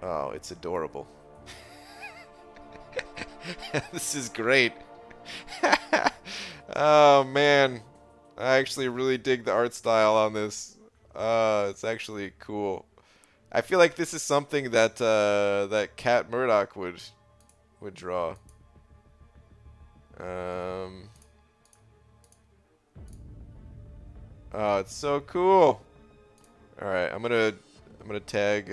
Oh, it's adorable. This is great. Oh, man. I actually really dig the art style on this. It's actually cool. I feel like this is something that that Cat Murdoch would draw. Oh, it's so cool. All right, I'm gonna tag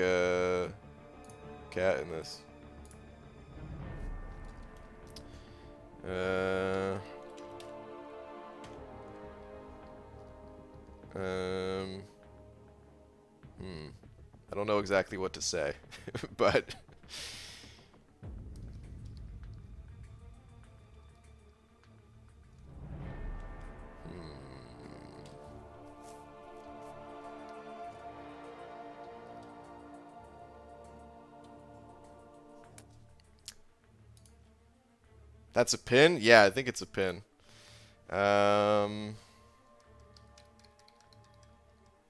Cat in this. I don't know exactly what to say, but that's a pin? Yeah, I think it's a pin. Yeah,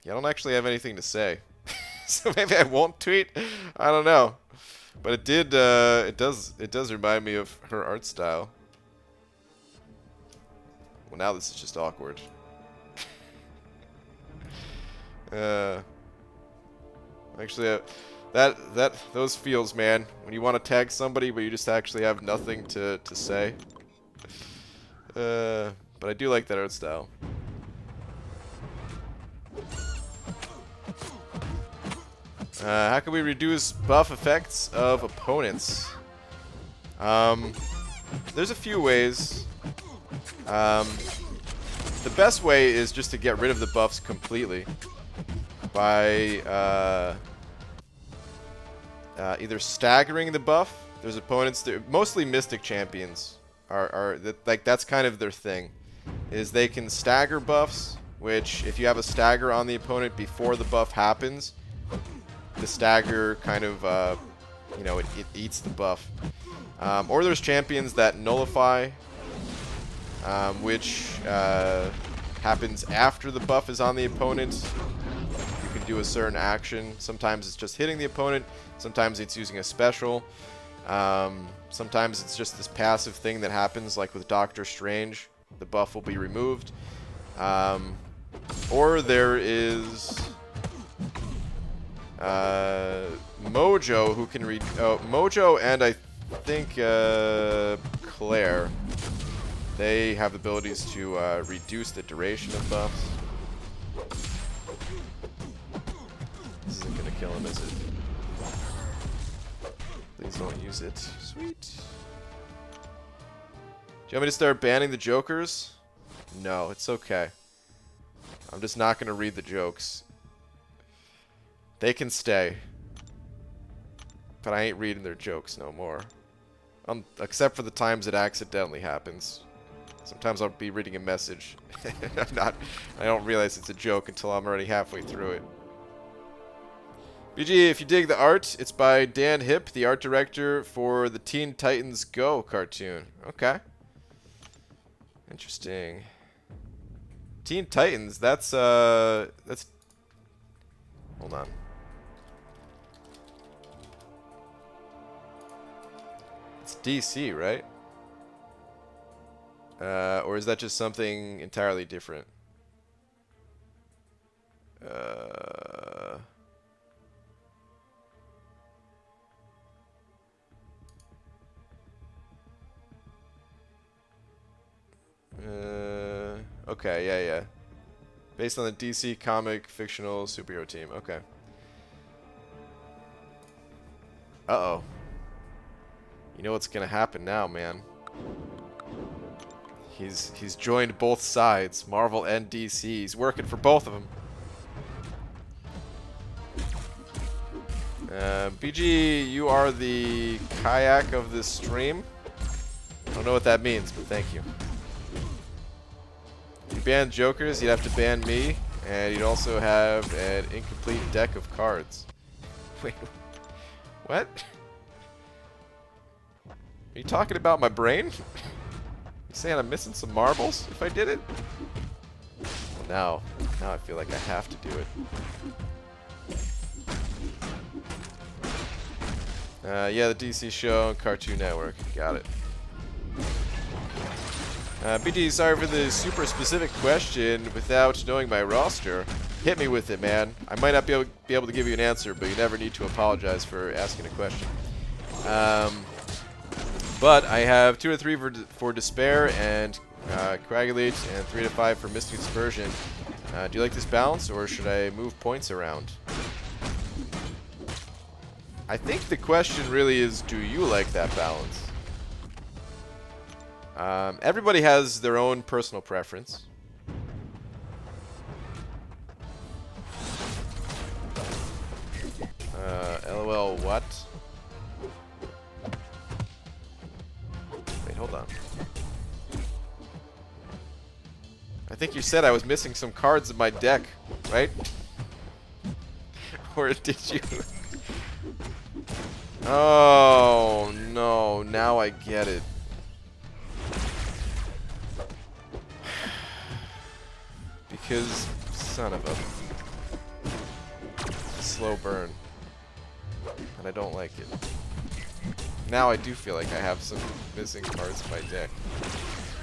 I don't actually have anything to say. So maybe I won't tweet. I don't know. But it did it does remind me of her art style. Well, now this is just awkward. Actually those feels, man, when you want to tag somebody but you just actually have nothing to say. But I do like that art style. How can we reduce buff effects of opponents? There's a few ways. The best way is just to get rid of the buffs completely by either staggering the buff. There's opponents that mostly Mystic champions like that's kind of their thing, is they can stagger buffs, which if you have a stagger on the opponent before the buff happens, the stagger kind of you know, it eats the buff. Or there's champions that nullify, which happens after the buff is on the opponent. You can do a certain action. Sometimes it's just hitting the opponent. Sometimes it's using a special. Sometimes it's just this passive thing that happens, like with Doctor Strange. The buff will be removed. Or there is Mojo, who can read. Mojo and I think Claire. They have abilities to reduce the duration of buffs. This isn't gonna kill him, is it? Please don't use it. Sweet. Do you want me to start banning the jokers? No, it's okay. I'm just not gonna read the jokes. They can stay. But I ain't reading their jokes no more. Except for the times it accidentally happens. Sometimes I'll be reading a message. I don't realize it's a joke until I'm already halfway through it. BG, if you dig the art, it's by Dan Hipp, the art director for the Teen Titans Go cartoon. Okay. Interesting. Teen Titans, that's hold on. It's DC, right? Or is that just something entirely different? Okay, yeah. Based on the DC comic fictional superhero team. Okay. Uh-oh. You know what's gonna happen now, man. He's joined both sides, Marvel and DC. He's working for both of them. BG, you are the kayak of this stream. I don't know what that means, but thank you. If you ban jokers, you'd have to ban me, and you'd also have an incomplete deck of cards. Wait, what? Are you talking about my brain? You saying I'm missing some marbles if I did it? Now I feel like I have to do it. Yeah, the DC show, Cartoon Network. Got it. BG, sorry for the super specific question without knowing my roster. hit me with it, man. I might not be able to give you an answer, but you never need to apologize for asking a question. But I have 2 to 3 for Despair and Coagulate, and 3 to 5 for Mystic Dispersion. Do you like this balance, or should I move points around? I think the question really is, do you like that balance? Everybody has their own personal preference. LOL, what? Wait, hold on. I think you said I was missing some cards in my deck, right? Or did you? Oh, no. Now I get it. Because, son of a slow burn. And I don't like it. Now I do feel like I have some missing cards in my deck.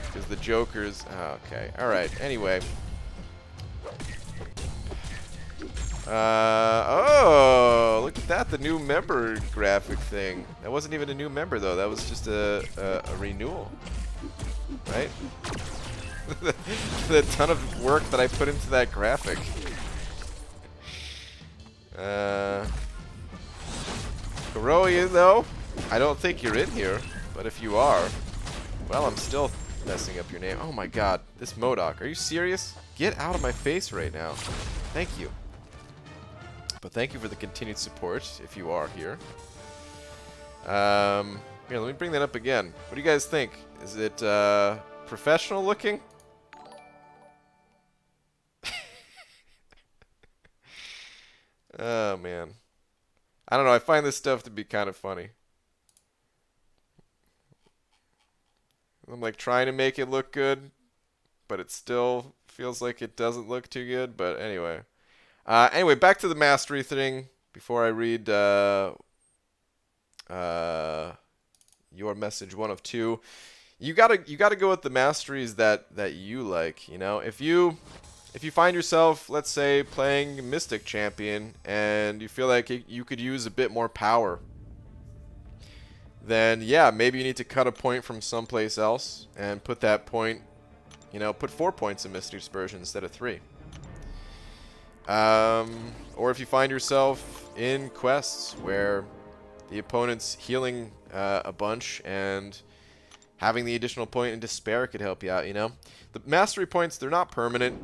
Because the Joker's... Oh, okay. Alright. Anyway. Oh! Look at that. The new member graphic thing. That wasn't even a new member, though. That was just a renewal. Right? The ton of work that I put into that graphic. Kuroya, though, I don't think you're in here, but if you are, well, I'm still messing up your name. Oh my god, this MODOK, are you serious? Get out of my face right now. Thank you. But thank you for the continued support, if you are here. Here, let me bring that up again. What do you guys think? Is it professional looking? Oh, man. I don't know. I find this stuff to be kind of funny. I'm like trying to make it look good, but it still feels like it doesn't look too good. But anyway. Anyway, back to the mastery thing before I read your message 1 of 2. You gotta go with the masteries that you like. You know, if you find yourself, let's say, playing Mystic Champion and you feel like you could use a bit more power, then yeah, maybe you need to cut a point from someplace else and put that point, you know, put 4 points in Mystic Dispersion instead of 3. Or if you find yourself in quests where the opponent's healing a bunch and having the additional point in Despair could help you out, you know. The mastery points, they're not permanent,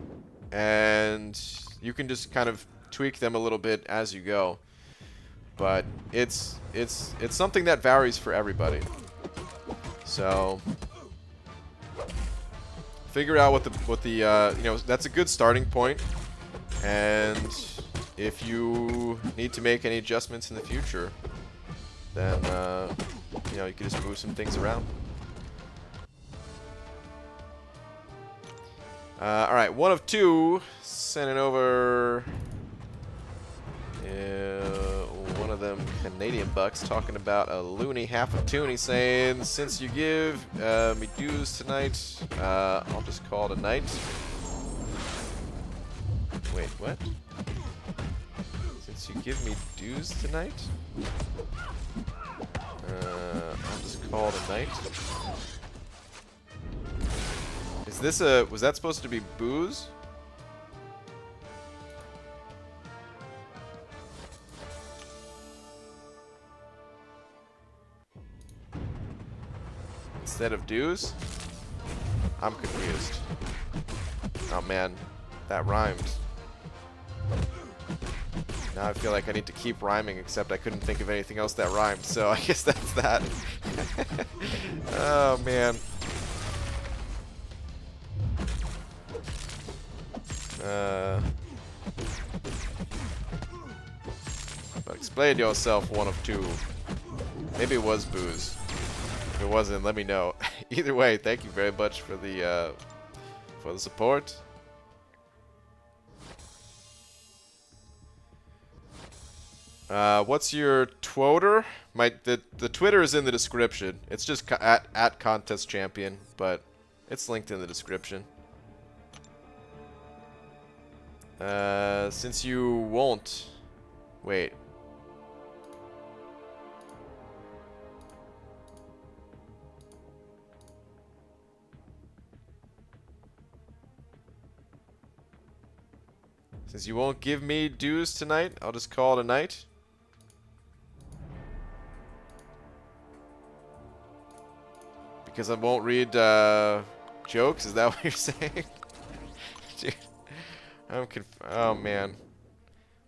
and you can just kind of tweak them a little bit as you go. But it's something that varies for everybody. So figure out what the you know, that's a good starting point. And if you need to make any adjustments in the future, then you know, you can just move some things around. Alright, 1 of 2, sending over one of them Canadian bucks talking about a loony half a tune. He's saying, since you give me dues tonight, I'll just call it a night. Wait, what? Since you give me dues tonight, I'll just call it a night. Is this was that supposed to be booze? Instead of dues? I'm confused. Oh man, that rhymed. Now I feel like I need to keep rhyming, except I couldn't think of anything else that rhymed, so I guess that's that. Oh man. But explain yourself, 1 of 2. Maybe it was booze. If it wasn't, let me know. Either way, thank you very much for the support. What's your Twitter? The Twitter is in the description. It's just at Contest Champion, but it's linked in the description. Since you won't... Wait. Since you won't give me dues tonight, I'll just call it a night. Because I won't read jokes? Is that what you're saying? Dude, oh man.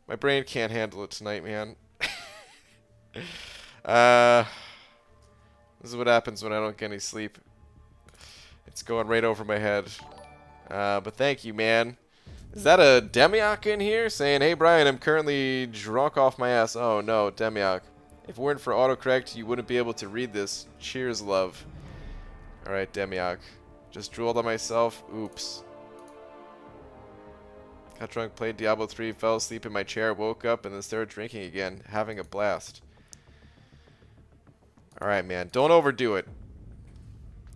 My brain can't handle it tonight, man. This is what happens when I don't get any sleep. It's going right over my head. But thank you, man. Is that a Demiok in here saying, "Hey Brian, I'm currently drunk off my ass"? Oh no, Demiok. If it weren't for autocorrect, you wouldn't be able to read this. Cheers, love. Alright, Demiok. Just drooled on myself. Oops. Got drunk, played Diablo 3, fell asleep in my chair, woke up, and then started drinking again, having a blast. Alright, man. Don't overdo it.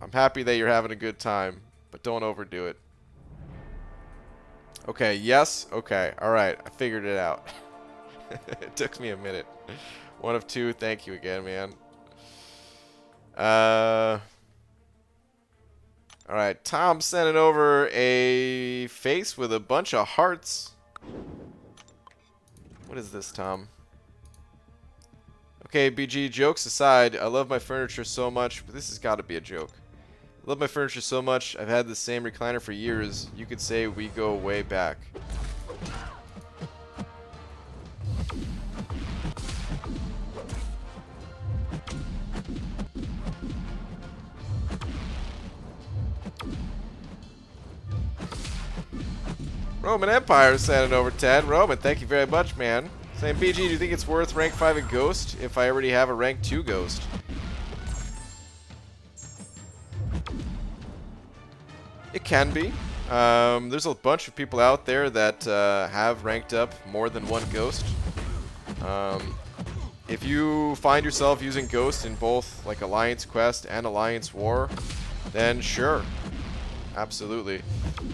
I'm happy that you're having a good time, but don't overdo it. Okay, yes? Okay, alright. I figured it out. It took me a minute. One of two. Thank you again, man. Alright, Tom sending over a face with a bunch of hearts. What is this, Tom? Okay, BG, jokes aside, I love my furniture so much. But this has got to be a joke. I love my furniture so much. I've had the same recliner for years. You could say we go way back. Roman Empire sending over 10. Roman, thank you very much, man. Saying, BG, do you think it's worth rank 5 in Ghost if I already have a rank 2 Ghost? It can be. There's a bunch of people out there that have ranked up more than one Ghost. If you find yourself using Ghost in both like Alliance Quest and Alliance War, then sure. Absolutely.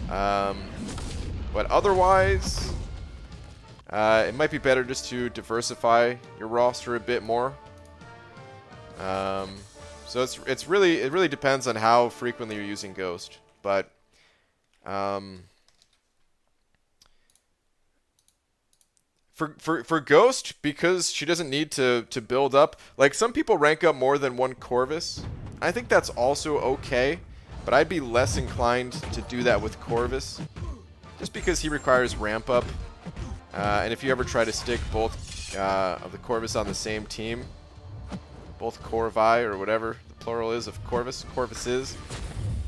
But otherwise, it might be better just to diversify your roster a bit more. So it really depends on how frequently you're using Ghost. But for Ghost, because she doesn't need to build up, like some people rank up more than one Corvus. I think that's also okay, but I'd be less inclined to do that with Corvus, just because he requires ramp up. And if you ever try to stick both of the Corvus on the same team, both Corvi or whatever the plural is of Corvuses,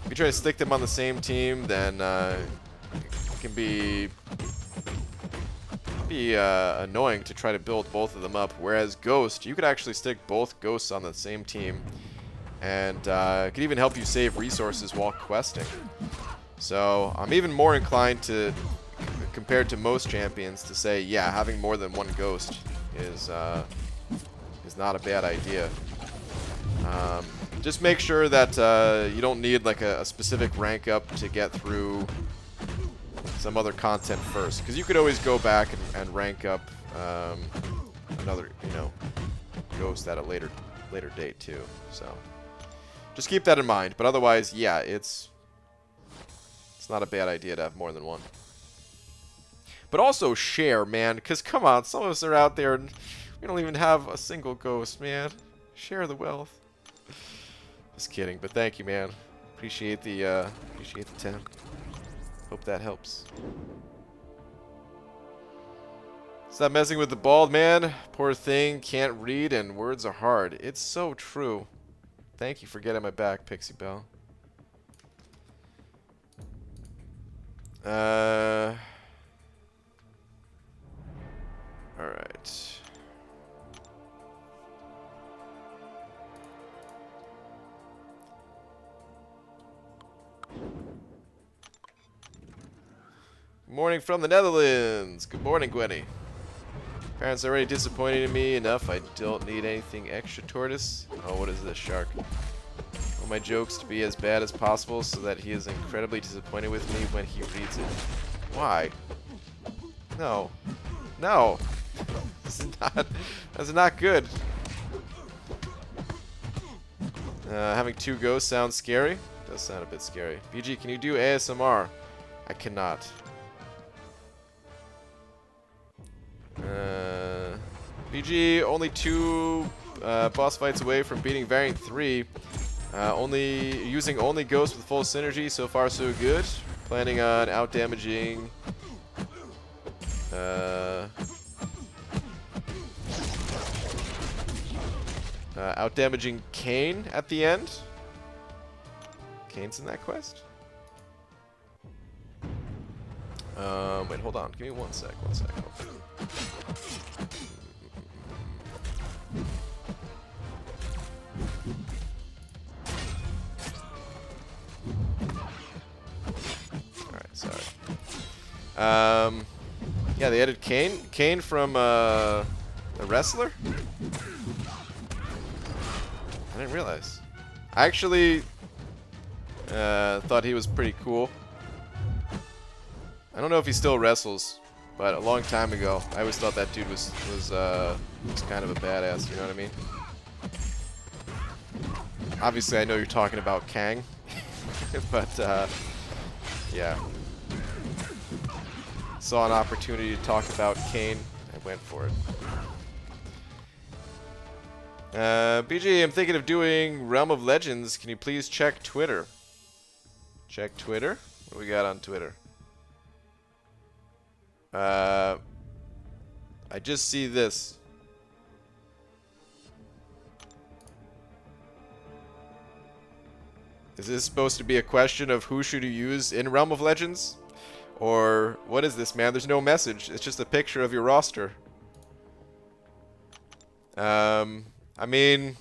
if you try to stick them on the same team, then it can be annoying to try to build both of them up. Whereas Ghost, you could actually stick both Ghosts on the same team, and it could even help you save resources while questing. So I'm even more inclined to, compared to most champions, to say, yeah, having more than one Ghost is not a bad idea. Just make sure that you don't need like a specific rank up to get through some other content first, because you could always go back and rank up another, Ghost at a later date too. So just keep that in mind. But otherwise, yeah, it's not a bad idea to have more than one. But also share, man, because come on, some of us are out there and we don't even have a single Ghost, man. Share the wealth. Just kidding, but thank you, man. Appreciate the 10. Hope that helps. Stop messing with the bald man. Poor thing, can't read and words are hard. It's so true. Thank you for getting my back, Pixie Bell. Alright. Morning from the Netherlands. Good morning, Gwenny. Parents are already disappointed in me enough. I don't need anything extra, Tortoise. Oh, what is this, shark? I want my jokes to be as bad as possible so that he is incredibly disappointed with me when he reads it. Why? No. No. That's not good. Having 2 ghosts sounds scary. Does sound a bit scary. BG, can you do ASMR? I cannot. BG, only 2 boss fights away from beating Variant 3. Using only ghosts with full synergy. So far, so good. Planning on outdamaging. Outdamaging Kane at the end. Kane's in that quest? Wait, hold on. Give me 1 sec. 1 sec. Alright, sorry. Yeah, they added Kane. Kane from, the wrestler? I didn't realize. I actually thought he was pretty cool. I don't know if he still wrestles, but a long time ago, I always thought that dude was kind of a badass. You know what I mean? Obviously, I know you're talking about Kang, but yeah. Saw an opportunity to talk about Kane. I went for it. BG, I'm thinking of doing Realm of Legends. Can you please check Twitter? Check Twitter? What do we got on Twitter? I just see this. Is this supposed to be a question of who should you use in Realm of Legends? Or what is this, man? There's no message. It's just a picture of your roster. I mean,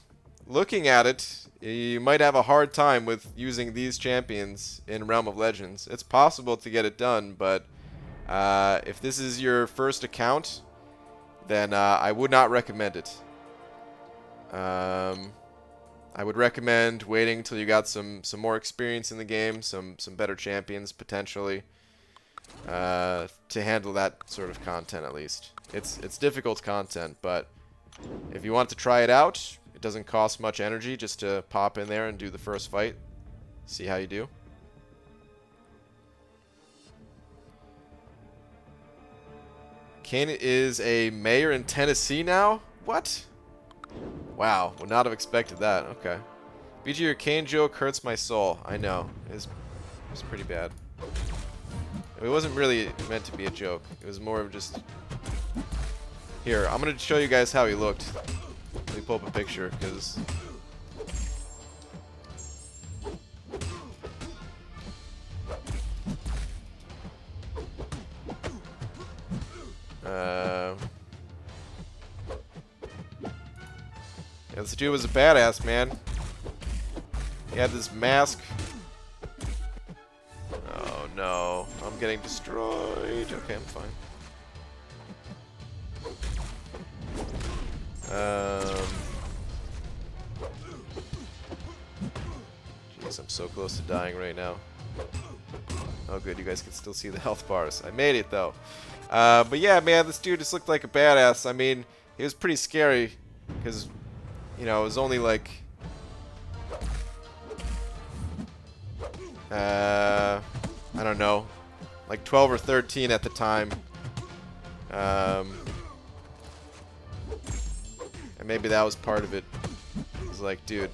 looking at it, you might have a hard time with using these champions in Realm of Legends. It's possible to get it done, but if this is your first account, then I would not recommend it. I would recommend waiting till you got some more experience in the game, some better champions potentially, to handle that sort of content at least. It's difficult content, but if you want to try it out, it doesn't cost much energy just to pop in there and do the first fight. See how you do. Kane is a mayor in Tennessee now? What? Wow, would not have expected that. Okay. BG, your Kane joke hurts my soul. I know. It's pretty bad. It wasn't really meant to be a joke. It was more of just... Here, I'm going to show you guys how he looked. Let me pull up a picture, because... Yeah, this dude was a badass, man. He had this mask. Oh no, I'm getting destroyed. Okay, I'm fine. Jeez, I'm so close to dying right now. Oh good, you guys can still see the health bars. I made it though. But yeah, man, this dude just looked like a badass. I mean, he was pretty scary because, you know, it was only like I don't know, like 12 or 13 at the time. And maybe that was part of it. It was like, dude,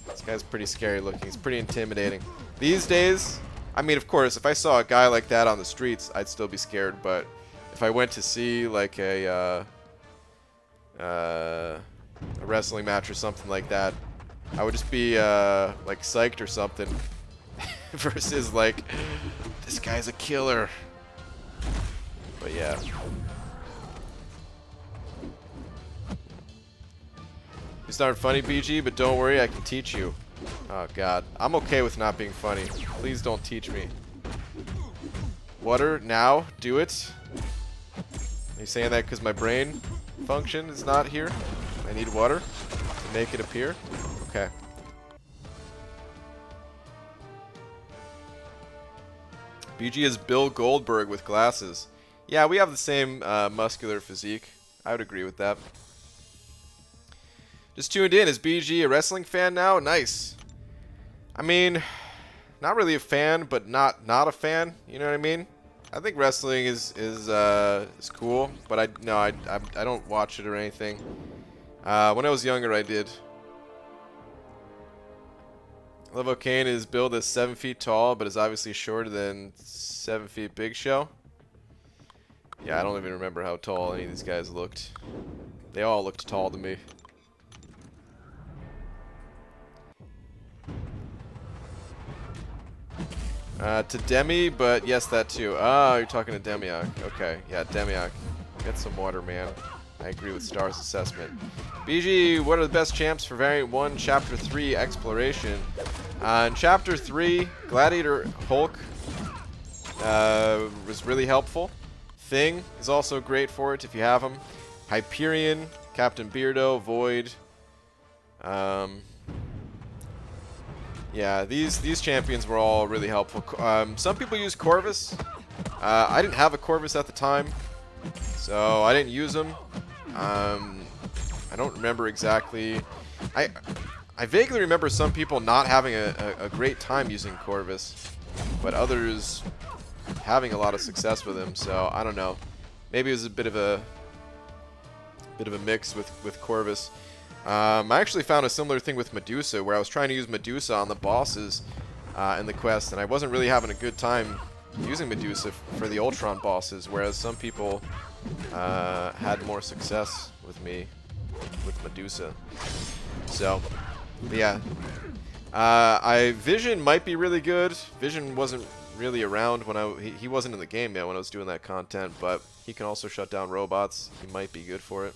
this guy's pretty scary looking. He's pretty intimidating. These days, I mean, of course, if I saw a guy like that on the streets, I'd still be scared. But if I went to see like a wrestling match or something like that, I would just be like psyched or something. Versus like, this guy's a killer. But yeah. You started funny, BG, but don't worry, I can teach you. Oh god, I'm okay with not being funny. Please don't teach me. Water now, do it. Are you saying that because my brain function is not here? I need water to make it appear? Okay. BG is Bill Goldberg with glasses. Yeah, we have the same muscular physique. I would agree with that. Just tuned in. Is BG a wrestling fan now? Nice. I mean, not really a fan, but not a fan. You know what I mean? I think wrestling is cool, but I don't watch it or anything. When I was younger, I did. I love how Kane is billed as 7 feet tall, but is obviously shorter than 7 feet Big Show. Yeah, I don't even remember how tall any of these guys looked. They all looked tall to me. To Demi, but yes, that too. Oh, you're talking to Demiok. Okay, yeah, Demiok. Get some water, man. I agree with Star's assessment. BG, what are the best champs for Variant 1, Chapter 3, Exploration? In Chapter 3, Gladiator Hulk was really helpful. Thing is also great for it if you have him. Hyperion, Captain Beardo, Void. Yeah, these champions were all really helpful. Some people use Corvus. I didn't have a Corvus at the time, so I didn't use them. I don't remember exactly. I vaguely remember some people not having a great time using Corvus, but others having a lot of success with him. So I don't know. Maybe it was a bit of a mix with Corvus. I actually found a similar thing with Medusa, where I was trying to use Medusa on the bosses in the quest, and I wasn't really having a good time using Medusa for the Ultron bosses, whereas some people had more success with me with Medusa. So, but yeah. Vision might be really good. Vision wasn't really around when he wasn't in the game yet when I was doing that content, but he can also shut down robots. He might be good for it.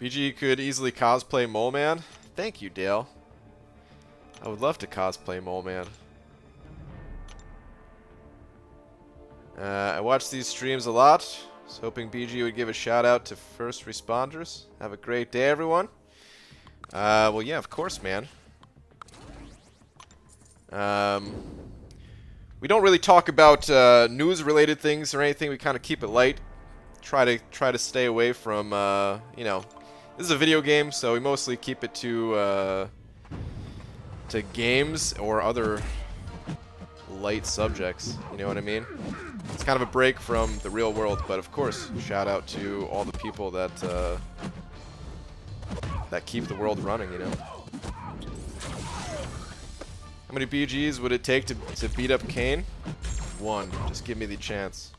BG could easily cosplay Mole Man. Thank you, Dale. I would love to cosplay Mole Man. I watch these streams a lot. I was hoping BG would give a shout out to first responders. Have a great day, everyone. Well, yeah, of course, man. We don't really talk about news-related things or anything. We kind of keep it light. Try to stay away from you know. This is a video game, so we mostly keep it to games or other light subjects. You know what I mean? It's kind of a break from the real world, but of course, shout out to all the people that keep the world running. You know. How many BGs would it take to beat up Kane? 1. Just give me the chance.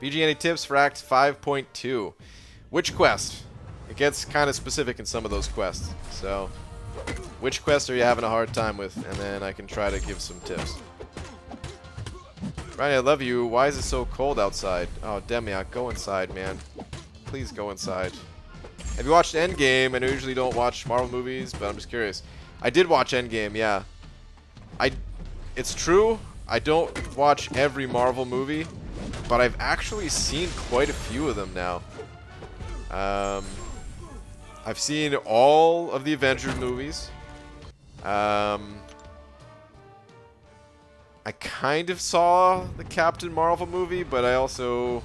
BG, any tips for Act 5.2? Which quest? It gets kind of specific in some of those quests. So, which quest are you having a hard time with? And then I can try to give some tips. Ryan, I love you. Why is it so cold outside? Oh, Demiok, go inside, man. Please go inside. Have you watched Endgame? I usually don't watch Marvel movies, but I'm just curious. I did watch Endgame, yeah. It's true, I don't watch every Marvel movie, but I've actually seen quite a few of them now. I've seen all of the Avengers movies. I kind of saw the Captain Marvel movie, but I also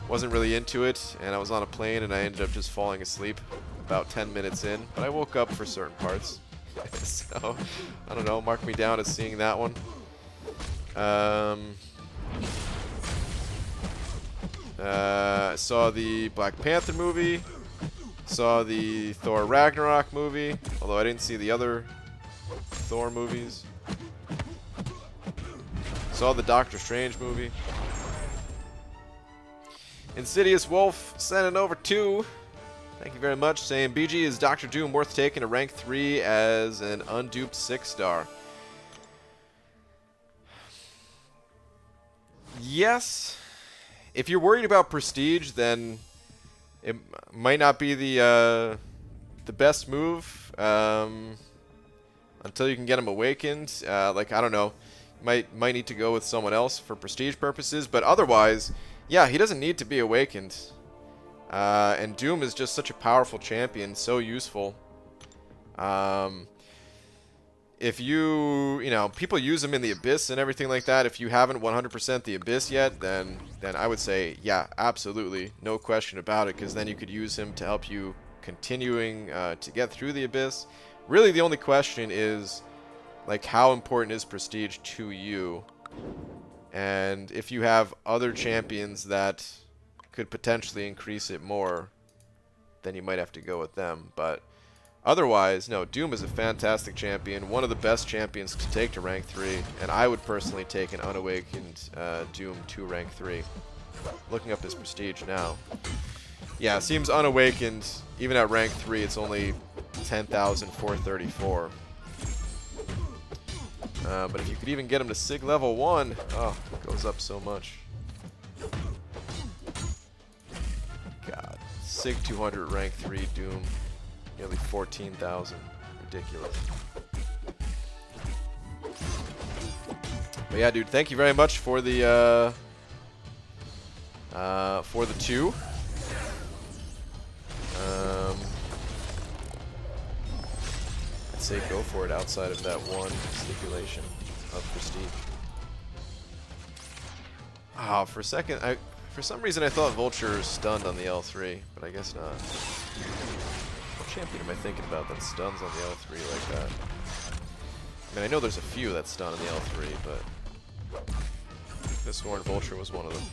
wasn't really into it, and I was on a plane and I ended up just falling asleep about 10 minutes in, but I woke up for certain parts. So, I don't know, mark me down as seeing that one. I saw the Black Panther movie, saw the Thor Ragnarok movie, although I didn't see the other Thor movies. Saw the Doctor Strange movie. Insidious Wolf sending over 2. Thank you very much. Saying, BG, is Doctor Doom worth taking to rank 3 as an unduped 6-star? Yes. If you're worried about prestige, then it might not be the best move until you can get him awakened. Like, I don't know. Might need to go with someone else for prestige purposes, but otherwise, yeah, he doesn't need to be awakened. And Doom is just such a powerful champion, so useful. if you know, people use him in the Abyss and everything like that. If you haven't 100% the Abyss yet, then I would say, yeah, absolutely, no question about it, because then you could use him to help you continuing to get through the Abyss. Really, the only question is, like, how important is Prestige to you? And if you have other champions that could potentially increase it more, then you might have to go with them. But otherwise, no, Doom is a fantastic champion, one of the best champions to take to rank 3, and I would personally take an unawakened Doom to rank 3. Looking up his prestige now. Yeah, seems unawakened, even at rank 3, it's only 10,434. But if you could even get him to Sig level 1, oh, it goes up so much. God, Sig 200 rank 3 Doom. Nearly 14,000. Ridiculous. But yeah, dude, thank you very much for the 2. I'd say go for it outside of that one stipulation of Prestige. Ah, for a second, for some reason I thought Vulture stunned on the L3, but I guess not. What champion am I thinking about that stuns on the L3 like that? I mean, I know there's a few that stun on the L3, but this Horn Vulture was one of them.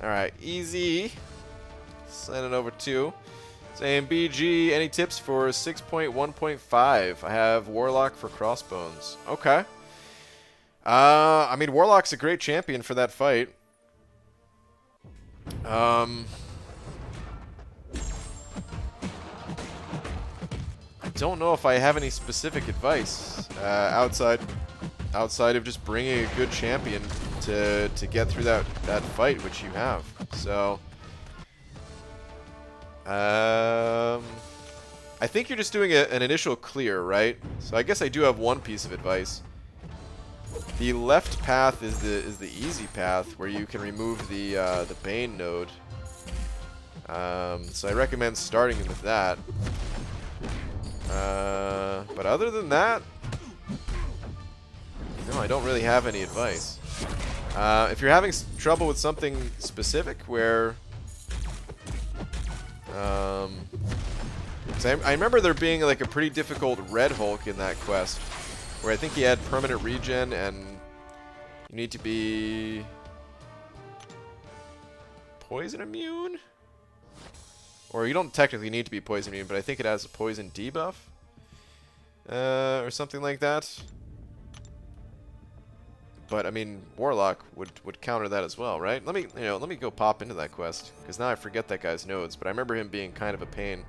Alright, easy. Send it over to saying BG, any tips for 6.1.5? I have Warlock for Crossbones. Okay. I mean, Warlock's a great champion for that fight. I don't know if I have any specific advice outside of just bringing a good champion to get through that fight, which you have. So, I think you're just doing an initial clear, right? So I guess I do have one piece of advice. The left path is the easy path, where you can remove the Bane node. So I recommend starting with that. But other than that, no, I don't really have any advice. If you're having trouble with something specific, where so I remember there being like a pretty difficult Red Hulk in that quest, where I think he had permanent regen, and you need to be poison immune? Or you don't technically need to be poison immune, but I think it has a poison debuff. Or something like that. But I mean, Warlock would counter that as well, right? Let me go pop into that quest, because now I forget that guy's nodes, but I remember him being kind of a pain.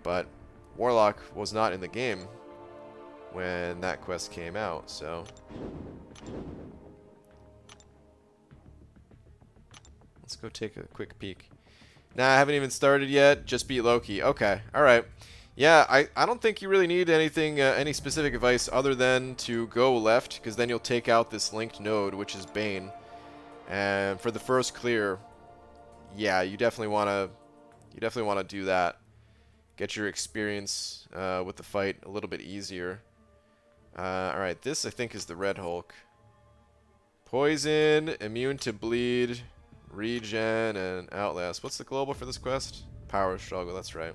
But Warlock was not in the game when that quest came out, so let's go take a quick peek. Nah, I haven't even started yet. Just beat Loki. Okay, all right. Yeah, I don't think you really need anything, any specific advice other than to go left, because then you'll take out this linked node, which is Bane. And for the first clear, yeah, you definitely want to do that. Get your experience with the fight a little bit easier. All right, this I think is the Red Hulk. Poison, immune to bleed, regen, and outlast. What's the global for this quest? Power struggle. That's right.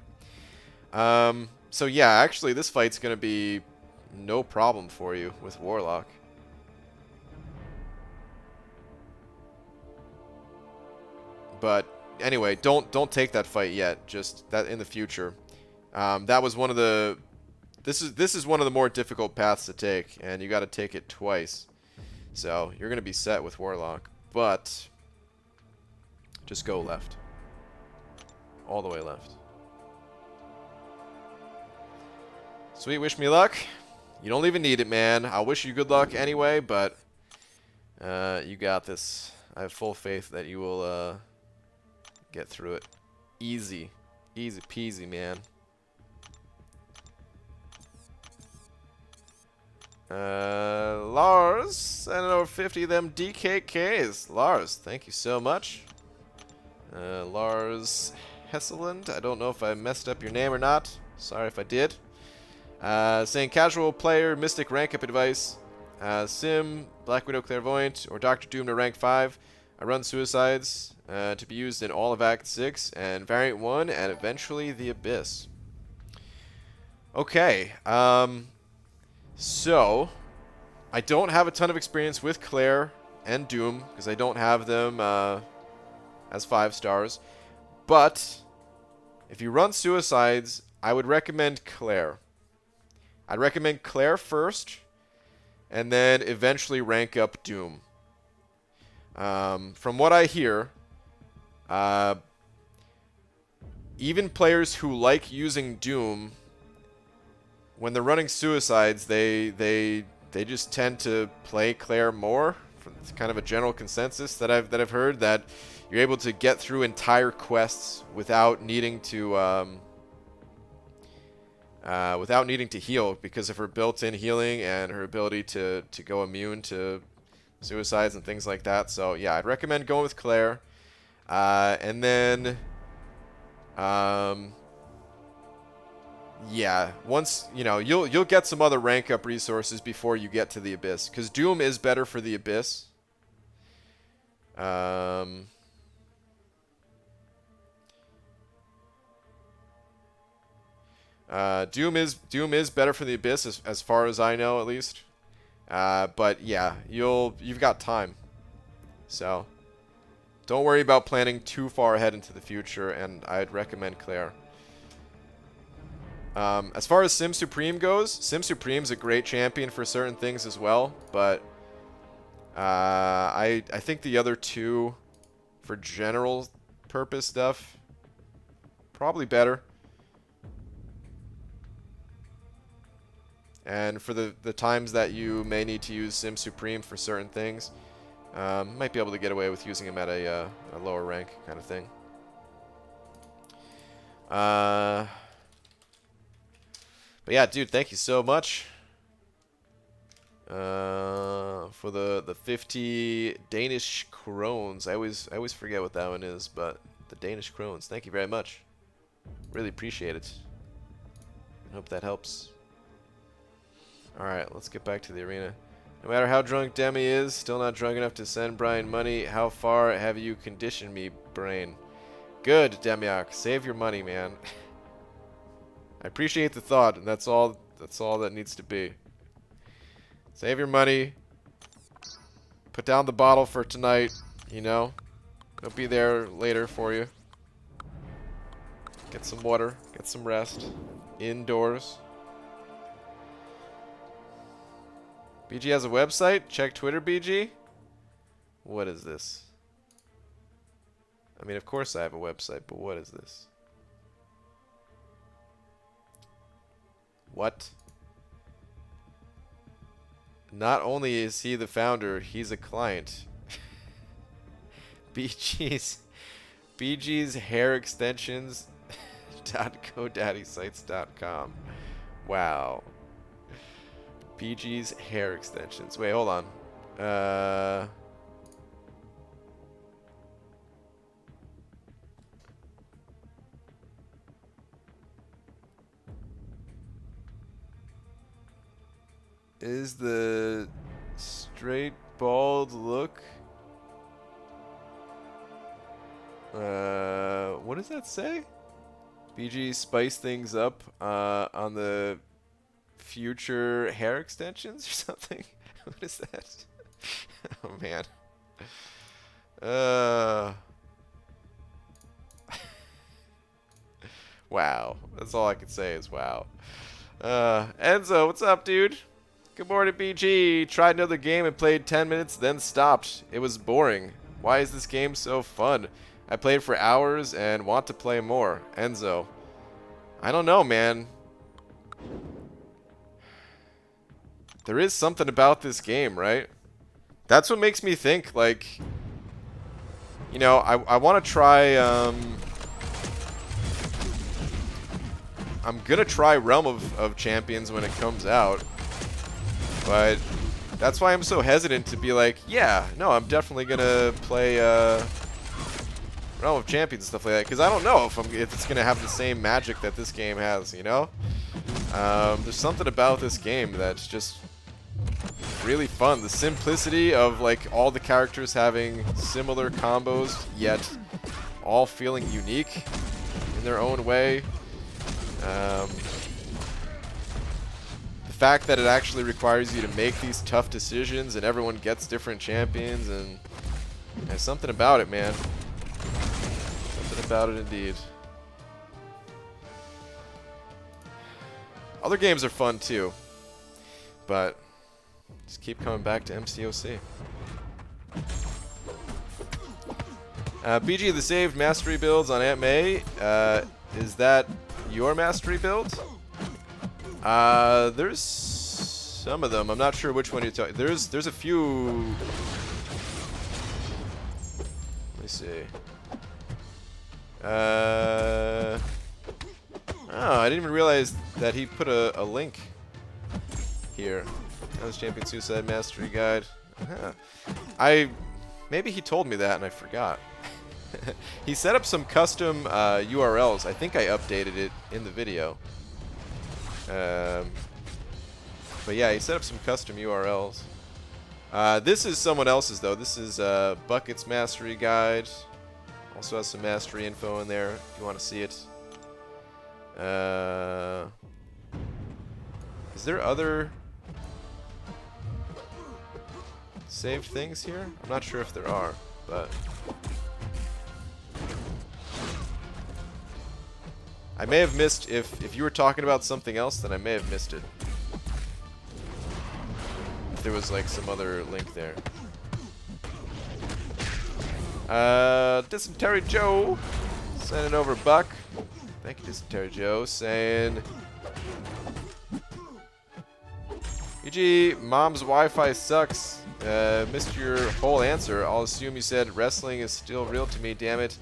So yeah, actually this fight's gonna be no problem for you with Warlock. But anyway, don't take that fight yet. Just that in the future. That was one of the. This is one of the more difficult paths to take, and you got to take it twice. So you're gonna be set with Warlock, but just go left, all the way left. Sweet, wish me luck. You don't even need it, man. I'll wish you good luck anyway, but you got this. I have full faith that you will get through it. Easy. Easy peasy, man. Lars, sending over 50 of them DKKs. Lars, thank you so much. Lars Hesseland, I don't know if I messed up your name or not. Sorry if I did. Saying casual player, Mystic rank up advice. Sim, Black Widow Clairvoyant, or Doctor Doom to rank 5. I run Suicides to be used in all of Act 6 and Variant 1 and eventually the Abyss. Okay, so I don't have a ton of experience with Claire and Doom because I don't have them as 5 stars. But if you run Suicides, I would recommend Claire. I'd recommend Claire first, and then eventually rank up Doom. From what I hear, even players who like using Doom, when they're running Suicides, they just tend to play Claire more. It's kind of a general consensus that I've heard, that you're able to get through entire quests without needing to heal because of her built-in healing and her ability to go immune to Suicides and things like that. So yeah, I'd recommend going with Claire, and then yeah, once you'll get some other rank up resources before you get to the Abyss, because Doom is better for the Abyss. Doom is better for the Abyss as far as I know, at least. But yeah, you've got time, so don't worry about planning too far ahead into the future, and I'd recommend Claire. As far as Sim Supreme goes, Sim Supreme's a great champion for certain things as well, but I think the other two, for general purpose stuff, probably better. And for the times that you may need to use Sim Supreme for certain things, might be able to get away with using him at a lower rank kind of thing. But yeah, dude, thank you so much for the 50 Danish krones. I always forget what that one is, but the Danish krones. Thank you very much. Really appreciate it. I hope that helps. Alright, let's get back to the arena. No matter how drunk Demi is, still not drunk enough to send Brian money. How far have you conditioned me, brain? Good, Demiok. Save your money, man. I appreciate the thought, and that's all that needs to be. Save your money. Put down the bottle for tonight, They'll be there later for you. Get some water, get some rest. Indoors. BG has a website? Check Twitter, BG? What is this? I mean, of course I have a website, but what is this? What? Not only is he the founder, he's a client. BG's hair extensions .godaddysites.com. Wow. BG's hair extensions. Wait, hold on. Is the straight bald look? What does that say? BG spice things up on the future hair extensions or something? What is that? Oh man. Wow. That's all I can say is wow. Enzo, what's up, dude? Good morning, BG. Tried another game and played 10 minutes, then stopped. It was boring. Why is this game so fun? I played for hours and want to play more. Enzo. I don't know, man. There is something about this game, right? That's what makes me think, like, I want to try, I'm gonna try Realm of Champions when it comes out. But that's why I'm so hesitant to be like, yeah, no, I'm definitely gonna play Realm of Champions and stuff like that, because I don't know if it's gonna have the same magic that this game has, you know? There's something about this game that's just really fun. The simplicity of like all the characters having similar combos, yet all feeling unique in their own way. The fact that it actually requires you to make these tough decisions and everyone gets different champions, and there's something about it, man. Something about it indeed. Other games are fun too, but just keep coming back to MCOC. BG, the saved mastery builds on Aunt May. Is that your mastery build? There's some of them. I'm not sure which one you're talking. There's a few. Let me see. Oh, I didn't even realize that he put a link here. That was Champion Suicide Mastery Guide. Maybe he told me that and I forgot. He set up some custom URLs. I think I updated it in the video. But yeah, he set up some custom URLs. This is someone else's though. This is Bucket's Mastery Guide. Also has some mastery info in there if you want to see it. Is there other saved things here? I'm not sure if there are, but I may have missed, if you were talking about something else, then I may have missed it. If there was like some other link there. Dysentery Joe sending over Buck. Thank you, Dysentery Joe, saying EG, mom's Wi-Fi sucks. Missed your whole answer. I'll assume you said wrestling is still real to me, damn it.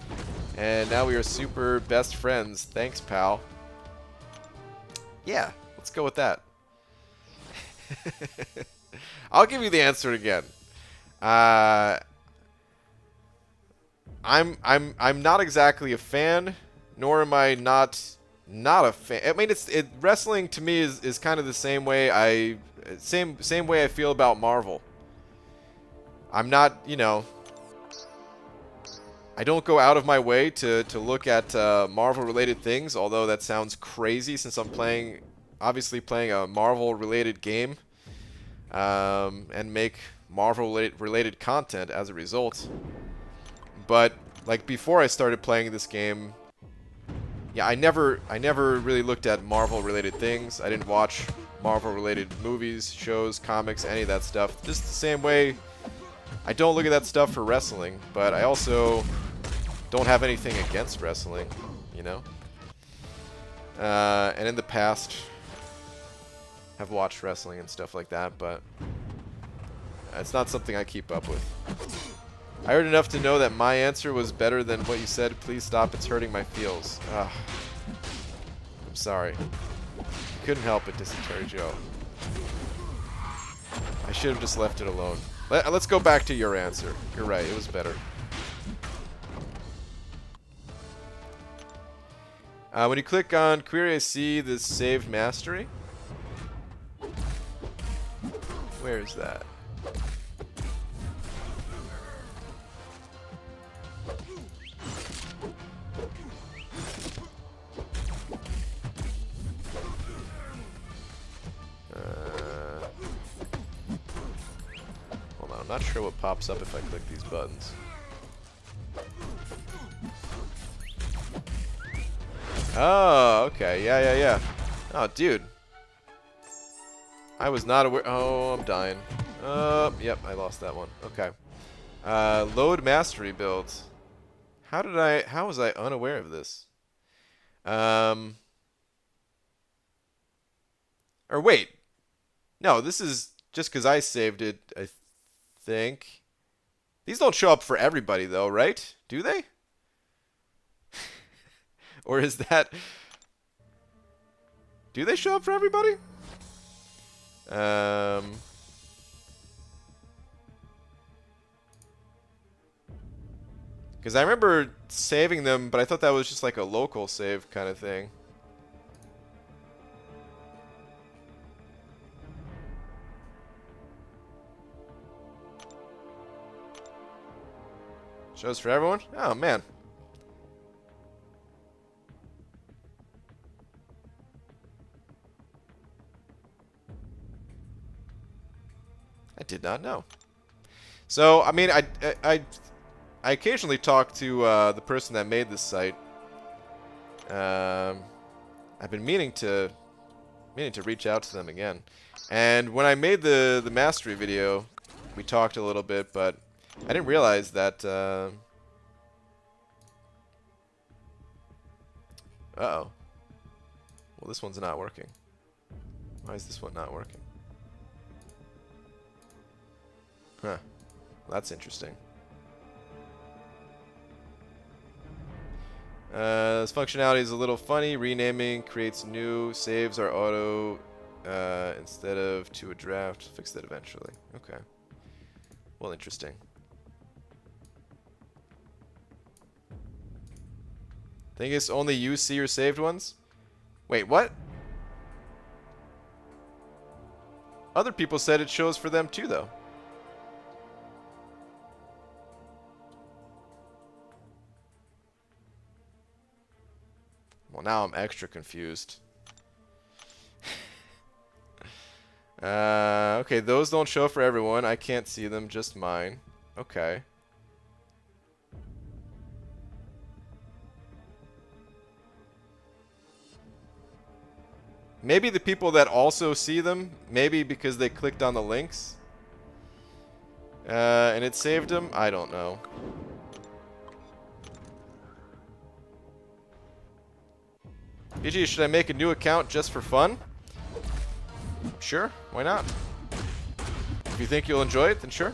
And now we are super best friends. Thanks, pal. Yeah, let's go with that. I'll give you the answer again. I'm not exactly a fan, nor am I not a fan. I mean, wrestling to me is kind of the same way same way I feel about Marvel. I'm not, you know, I don't go out of my way to look at Marvel-related things, although that sounds crazy since I'm obviously playing a Marvel-related game, and make Marvel-related content as a result. But like before I started playing this game, yeah, I never really looked at Marvel-related things. I didn't watch Marvel-related movies, shows, comics, any of that stuff. Just the same way I don't look at that stuff for wrestling, but I also don't have anything against wrestling, you know? And in the past, have watched wrestling and stuff like that, but it's not something I keep up with. I heard enough to know that my answer was better than what you said. Please stop, it's hurting my feels. Ugh. I'm sorry. Couldn't help it, Dysentery Joe. I should have just left it alone. Let's go back to your answer. You're right, it was better. When you click on query, I see this saved mastery. Where is that? Hold on, I'm not sure what pops up if I click these buttons. Oh, okay. Yeah. Oh, dude. I was not aware. Oh, I'm dying. Yep, I lost that one. Okay. Load mastery builds. How was I unaware of this? Or wait. No, this is just because I saved it, I think. These don't show up for everybody, though, right? Do they? Or is that... Do they show up for everybody? Because I remember saving them, but I thought that was just like a local save kind of thing. Shows for everyone? Oh, man. I did not know. So, I mean, I occasionally talk to the person that made this site. I've been meaning to reach out to them again. And when I made the mastery video, we talked a little bit, but I didn't realize that. Uh-oh. Well, this one's not working. Why is this one not working? Huh. That's interesting. This functionality is a little funny. Renaming creates new. Saves are auto instead of to a draft. Fix that eventually. Okay. Well, interesting. Thing is, only you see your saved ones? Wait, what? Other people said it shows for them too, though. Well, now I'm extra confused. Okay, those don't show for everyone. I can't see them, just mine. Okay. Maybe the people that also see them, maybe because they clicked on the links. And it saved them? I don't know. BG, should I make a new account just for fun? Sure, why not? If you think you'll enjoy it, then sure.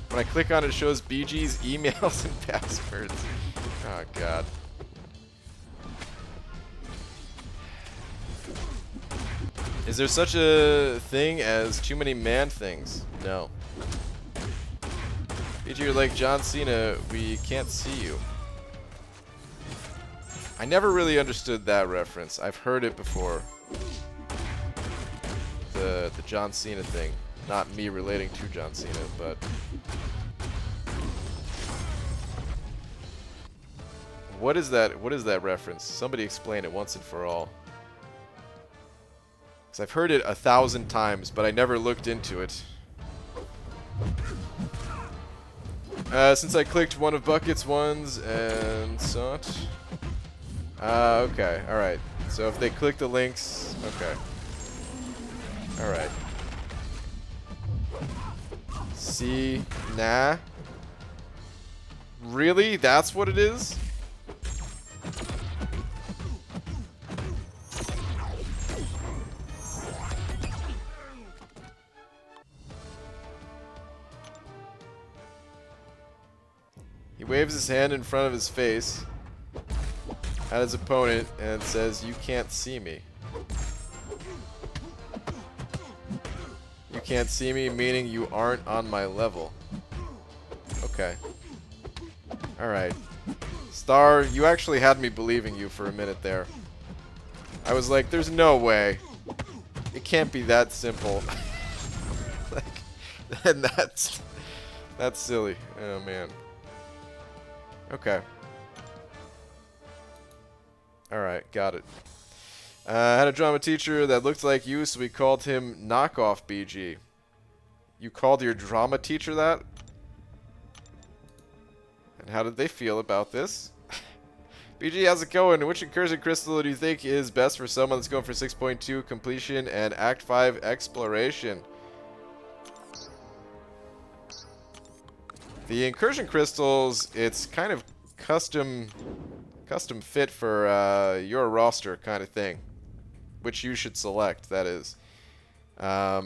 When I click on it, it shows BG's emails and passwords. Oh, God. Is there such a thing as too many man things? No. BG, you're like John Cena, we can't see you. I never really understood that reference. I've heard it before. The John Cena thing. Not me relating to John Cena, but... What is that? What is that reference? Somebody explain it once and for all. Because I've heard it 1,000 times, but I never looked into it. Since I clicked one of Bucket's ones and saw it... okay, alright. So if they click the links, okay. Alright. See, nah. Really? That's what it is? He waves his hand in front of his face at his opponent and says, "You can't see me." You can't see me, meaning you aren't on my level. Okay. Alright. Star, you actually had me believing you for a minute there. I was like, there's no way. It can't be that simple. Like, and that's silly. Oh, man. Okay. Alright, got it. I had a drama teacher that looked like you, so we called him Knockoff BG. You called your drama teacher that? And how did they feel about this? BG, how's it going? Which Incursion crystal do you think is best for someone that's going for 6.2 completion and Act 5 exploration? The Incursion crystals, it's kind of custom fit for your roster kind of thing, which you should select, that is. I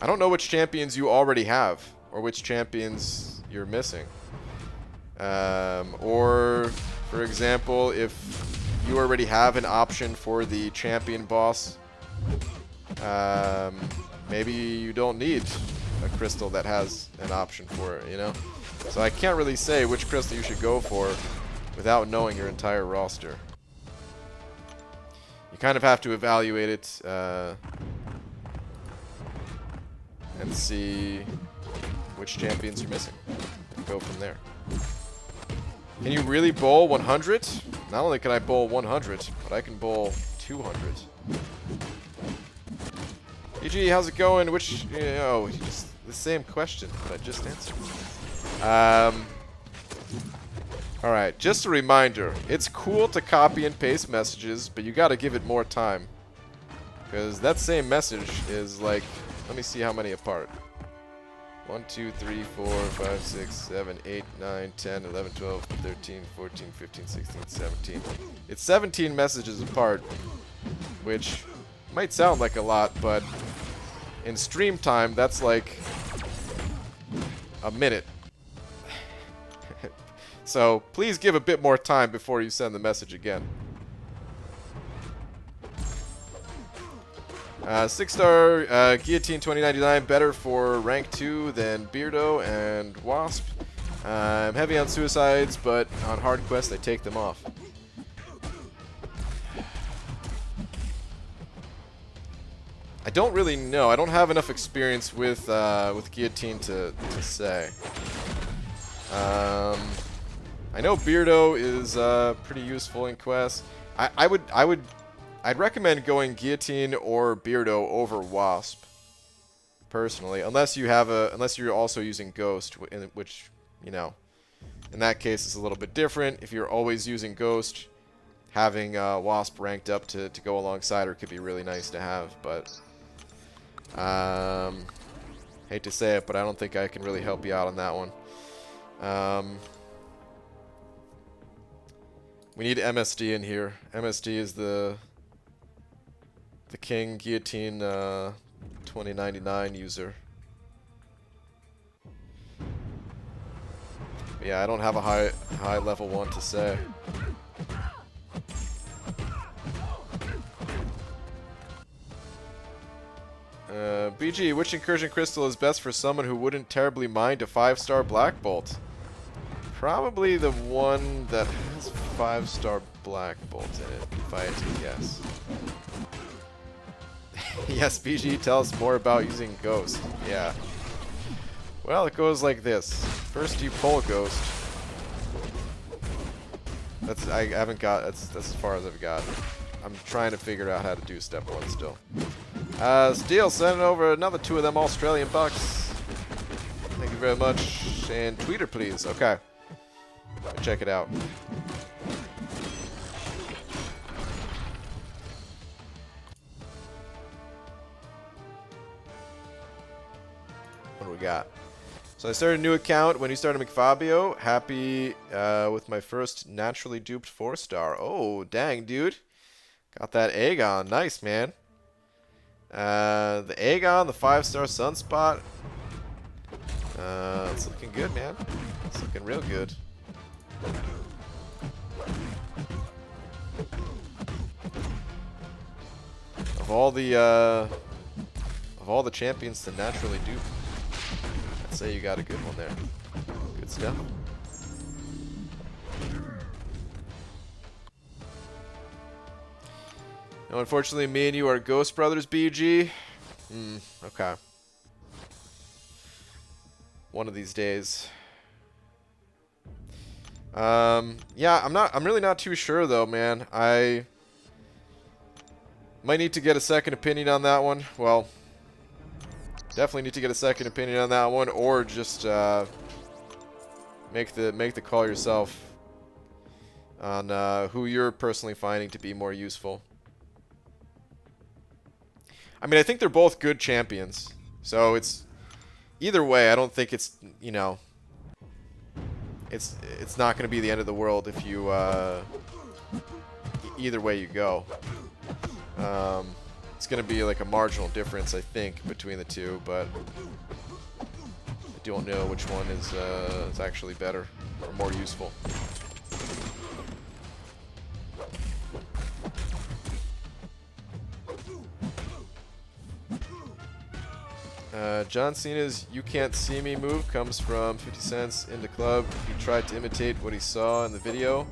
don't know which champions you already have, or which champions you're missing. Or, for example, if you already have an option for the champion boss, maybe you don't need a crystal that has an option for it, you know? So I can't really say which crystal you should go for without knowing your entire roster. You kind of have to evaluate it and see which champions you're missing and go from there. Can you really bowl 100? Not only can I bowl 100, but I can bowl 200. EG, how's it going? Which, oh, it's the same question that I just answered. Alright, just a reminder. It's cool to copy and paste messages, but you gotta give it more time. Because that same message is like, let me see how many apart. 1, 2, 3, 4, 5, 6, 7, 8, 9, 10, 11, 12, 13, 14, 15, 16, 17. It's 17 messages apart, which might sound like a lot, but in stream time, that's like a minute. So please give a bit more time before you send the message again. 6-star Guillotine 2099, better for rank 2 than Beardo and Wasp. I'm heavy on suicides, but on hard quests I take them off. I don't really know. I don't have enough experience with Guillotine to say. I know Beardo is pretty useful in quests. I'd recommend going Guillotine or Beardo over Wasp, personally, unless you're also using Ghost, which, you know, in that case is a little bit different. If you're always using Ghost, having Wasp ranked up to go alongside her could be really nice to have, but hate to say it, but I don't think I can really help you out on that one. We need MSD in here. MSD is the King Guillotine 2099 user. But yeah, I don't have a high level one to say. BG, which Incursion crystal is best for someone who wouldn't terribly mind a 5-star Black Bolt? Probably the one that has 5-star Black Bolt in it, if I had to guess. Yes, BG, tell us more about using Ghost. Yeah. Well, it goes like this. First you pull Ghost. That's as far as I've got. I'm trying to figure out how to do step 1 still. Steel, sending over another 2 of them Australian bucks. Thank you very much. And Tweeter, please. Okay. Let me check it out. What do we got? So I started a new account when you started McFabio. Happy with my first naturally duped 4-star. Oh, dang, dude. Got that Aegon. Nice, man. The Aegon, the 5-star Sunspot. It's looking good, man. It's looking real good. Of all the champions to naturally dupe, I'd say you got a good one there. Good stuff. No, unfortunately, me and you are Ghost Brothers, BG. Okay. One of these days. Yeah, I'm really not too sure though, man. I might need to get a second opinion on that one. Well, definitely need to get a second opinion on that one, or just make the call yourself on who you're personally finding to be more useful. I mean, I think they're both good champions, so it's either way. I don't think it's, you know, it's not going to be the end of the world if you either way you go. It's going to be like a marginal difference, I think, between the two, but I don't know which one is actually better or more useful. John Cena's "You Can't See Me" move comes from 50 Cent's "In the Club." He tried to imitate what he saw in the video,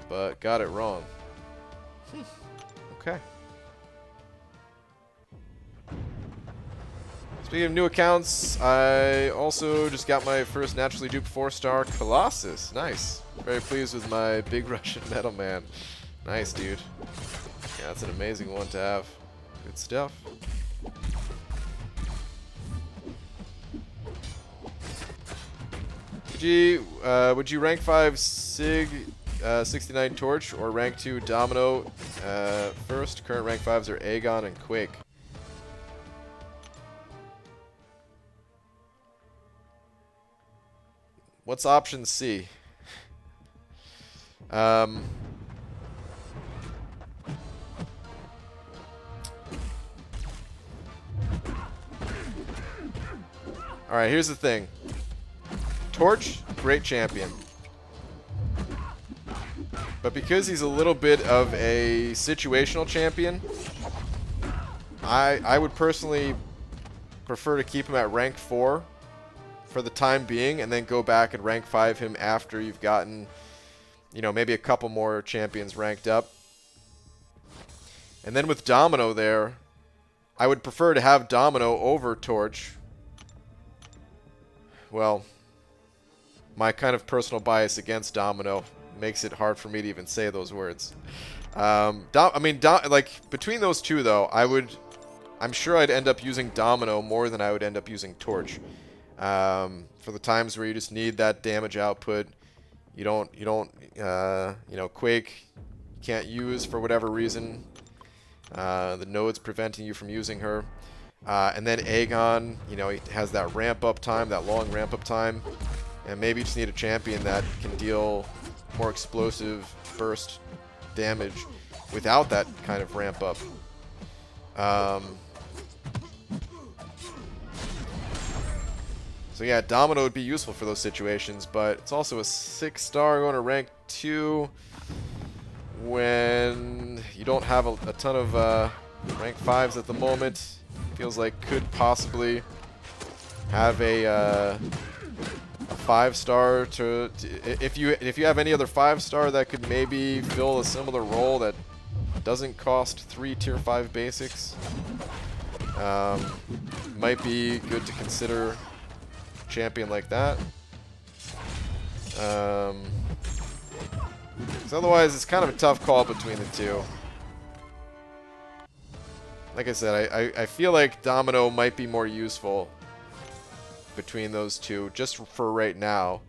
but got it wrong. Okay. Speaking of new accounts, I also just got my first naturally duped 4-star Colossus. Nice. Very pleased with my big Russian metal man. Nice, dude. Yeah, that's an amazing one to have. Good stuff. Would you rank 5 Sig 69 Torch or rank 2 Domino first? Current rank 5s are Aegon and Quake. What's option C? Alright, here's the thing. Torch, great champion. But because he's a little bit of a situational champion, I would personally prefer to keep him at rank 4 for the time being, and then go back and rank 5 him after you've gotten, you know, maybe a couple more champions ranked up. And then with Domino there, I would prefer to have Domino over Torch. Well, my kind of personal bias against Domino makes it hard for me to even say those words. Like, between those two, though, I'm sure I'd end up using Domino more than I would end up using Torch. For the times where you just need that damage output, you know, Quake can't use for whatever reason. The node's preventing you from using her. And then Aegon, you know, he has that ramp up time, that long ramp up time. And maybe you just need a champion that can deal more explosive burst damage without that kind of ramp up. So yeah, Domino would be useful for those situations, but it's also a 6-star going to rank 2 when you don't have a ton of rank 5s at the moment. Feels like could possibly have a 5-star to if you have any other 5-star that could maybe fill a similar role that doesn't cost 3 tier 5 basics. Might be good to consider champion like that. So otherwise, it's kind of a tough call between the two. Like I said, I feel like Domino might be more useful between those two, just for right now.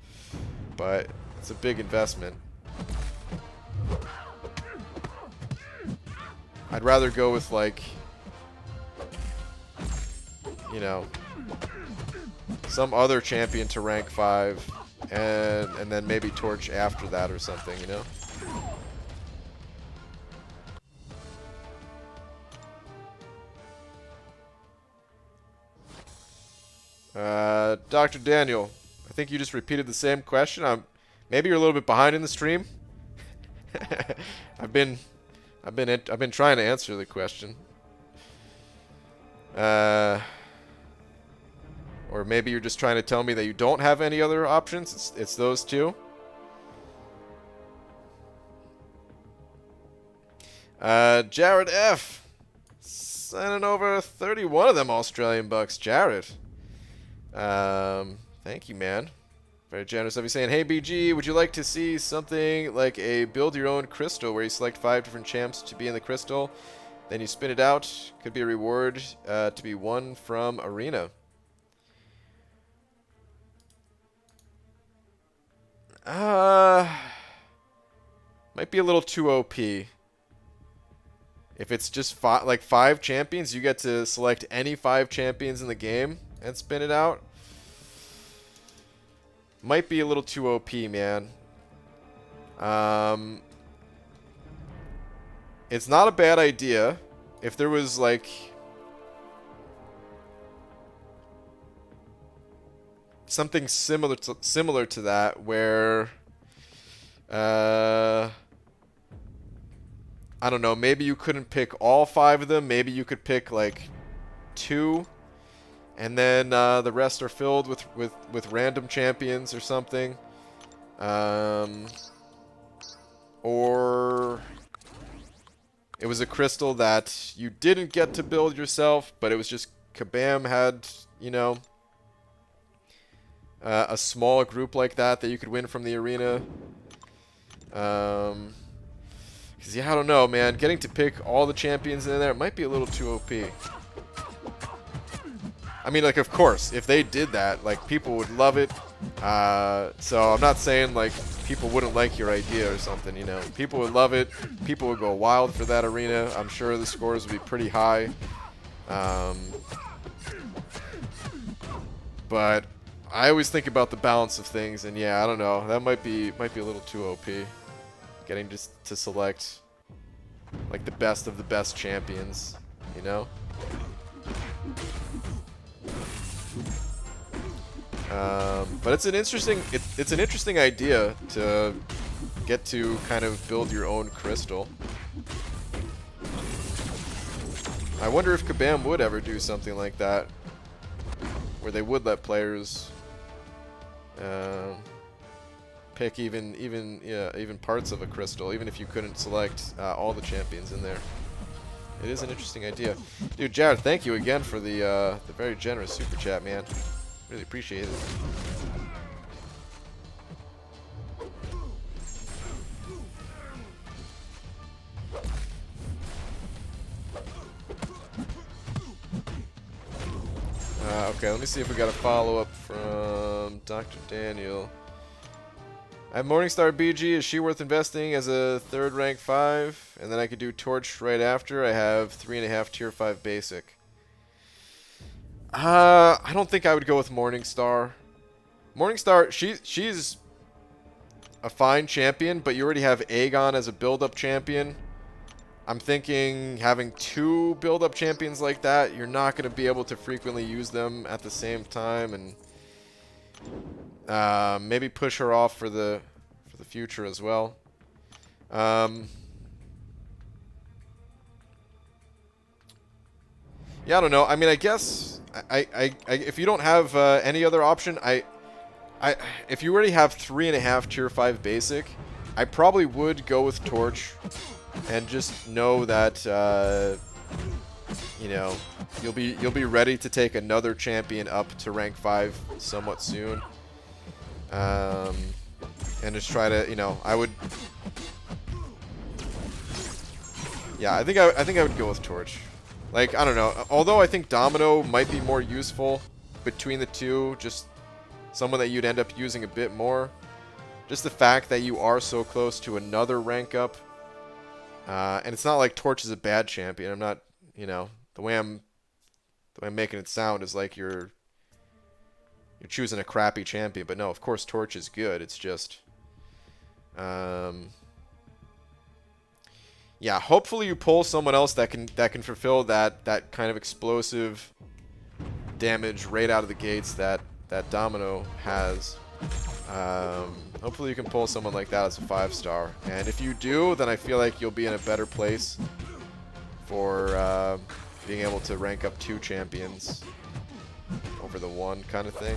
But it's a big investment. I'd rather go with, like, you know, some other champion to rank 5, and then maybe Torch after that or something, you know? Dr. Daniel, I think you just repeated the same question. Maybe you're a little bit behind in the stream. I've been trying to answer the question. Or maybe you're just trying to tell me that you don't have any other options. It's those two. Jared F. Sending over 31 of them Australian bucks. Jared. Thank you, man. Very generous of you saying, hey, BG, would you like to see something like a build-your-own crystal where you select 5 different champs to be in the crystal, then you spin it out? Could be a reward to be won from Arena. Might be a little too OP. If it's just 5 champions, you get to select any 5 champions in the game and spin it out. Might be a little too OP, man. It's not a bad idea if there was, like, something similar to that, where I don't know, maybe you couldn't pick all 5 of them. Maybe you could pick, like, 2, and then the rest are filled with random champions or something. Or it was a crystal that you didn't get to build yourself, but it was just Kabam had, you know, a small group like that you could win from the arena. Because, yeah, I don't know, man. Getting to pick all the champions in there might be a little too OP. I mean, like, of course, if they did that, like, people would love it. So I'm not saying, like, people wouldn't like your idea or something, you know. People would love it. People would go wild for that arena. I'm sure the scores would be pretty high. But I always think about the balance of things, and yeah, I don't know. That might be a little too OP. Getting just to select, like, the best of the best champions, you know? But it's an interesting idea to get to kind of build your own crystal. I wonder if Kabam would ever do something like that, where they would let players pick even parts of a crystal, even if you couldn't select all the champions in there. It is an interesting idea, dude. Jared, thank you again for the very generous super chat, man. Really appreciate it. Okay, let me see if we got a follow-up from Dr. Daniel. I have Morningstar BG. Is she worth investing as a 3rd rank 5? And then I could do Torch right after. I have 3.5 tier 5 basic. I don't think I would go with Morningstar. Morningstar, she's a fine champion, but you already have Aegon as a build-up champion. I'm thinking having 2 build-up champions like that, you're not going to be able to frequently use them at the same time, and maybe push her off for the future as well. Yeah, I don't know. I mean, I guess if you don't have any other option, if you already have 3.5 tier 5 basic, I probably would go with Torch. And just know that you know, you'll be ready to take another champion up to rank 5 somewhat soon. And just try to, you know, I would. Yeah, I think I would go with Torch. Like, I don't know. Although I think Domino might be more useful between the two, just someone that you'd end up using a bit more. Just the fact that you are so close to another rank up. And it's not like Torch is a bad champion. I'm not, you know, the way I'm making it sound is like you're choosing a crappy champion. But no, of course Torch is good. It's just, yeah. Hopefully you pull someone else that can fulfill that kind of explosive damage right out of the gates that Domino has. Hopefully you can pull someone like that as a 5-star. And if you do, then I feel like you'll be in a better place for being able to rank up 2 champions over the 1 kind of thing.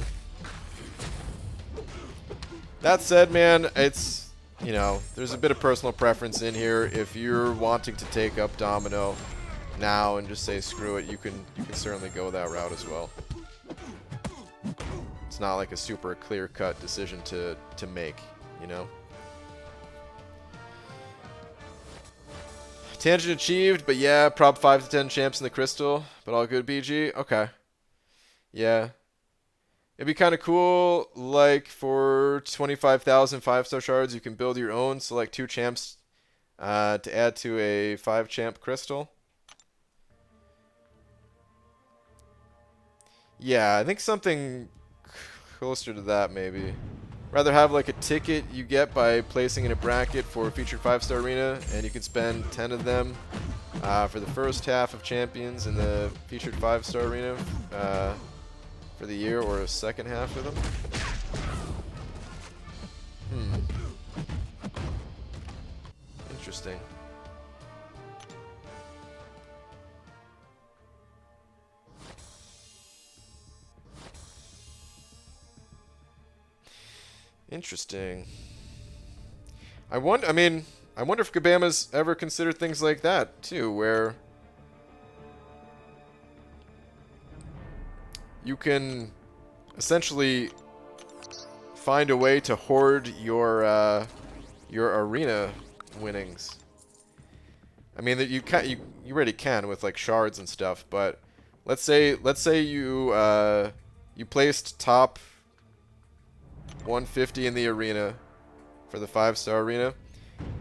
That said, man, it's, you know, there's a bit of personal preference in here. If you're wanting to take up Domino now and just say screw it, you can certainly go that route as well. It's not like a super clear-cut decision to make, you know? Tangent achieved, but yeah, prob 5 to 10 champs in the crystal, but all good BG? Okay. Yeah. It'd be kind of cool, like, for 25,000 5-star shards, you can build your own, select 2 champs to add to a 5-champ crystal. Yeah, I think something closer to that, maybe. Rather have like a ticket you get by placing in a bracket for a featured 5-star arena, and you can spend 10 of them for the first half of champions in the featured 5-star arena for the year, or a second half of them. Interesting. Interesting. I wonder if Kabama's ever considered things like that, too, where you can essentially find a way to hoard your arena winnings. I mean, that you already can with like shards and stuff, but let's say you you placed top 150 in the arena for the 5-star arena,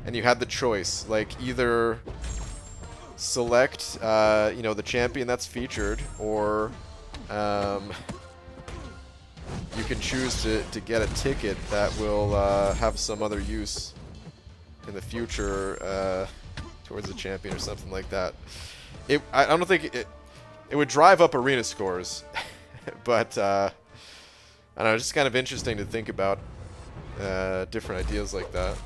and you had the choice, like either select you know, the champion that's featured, or you can choose to get a ticket that will have some other use in the future towards the champion or something like that. I don't think it would drive up arena scores, but I don't know, it's just kind of interesting to think about different ideas like that.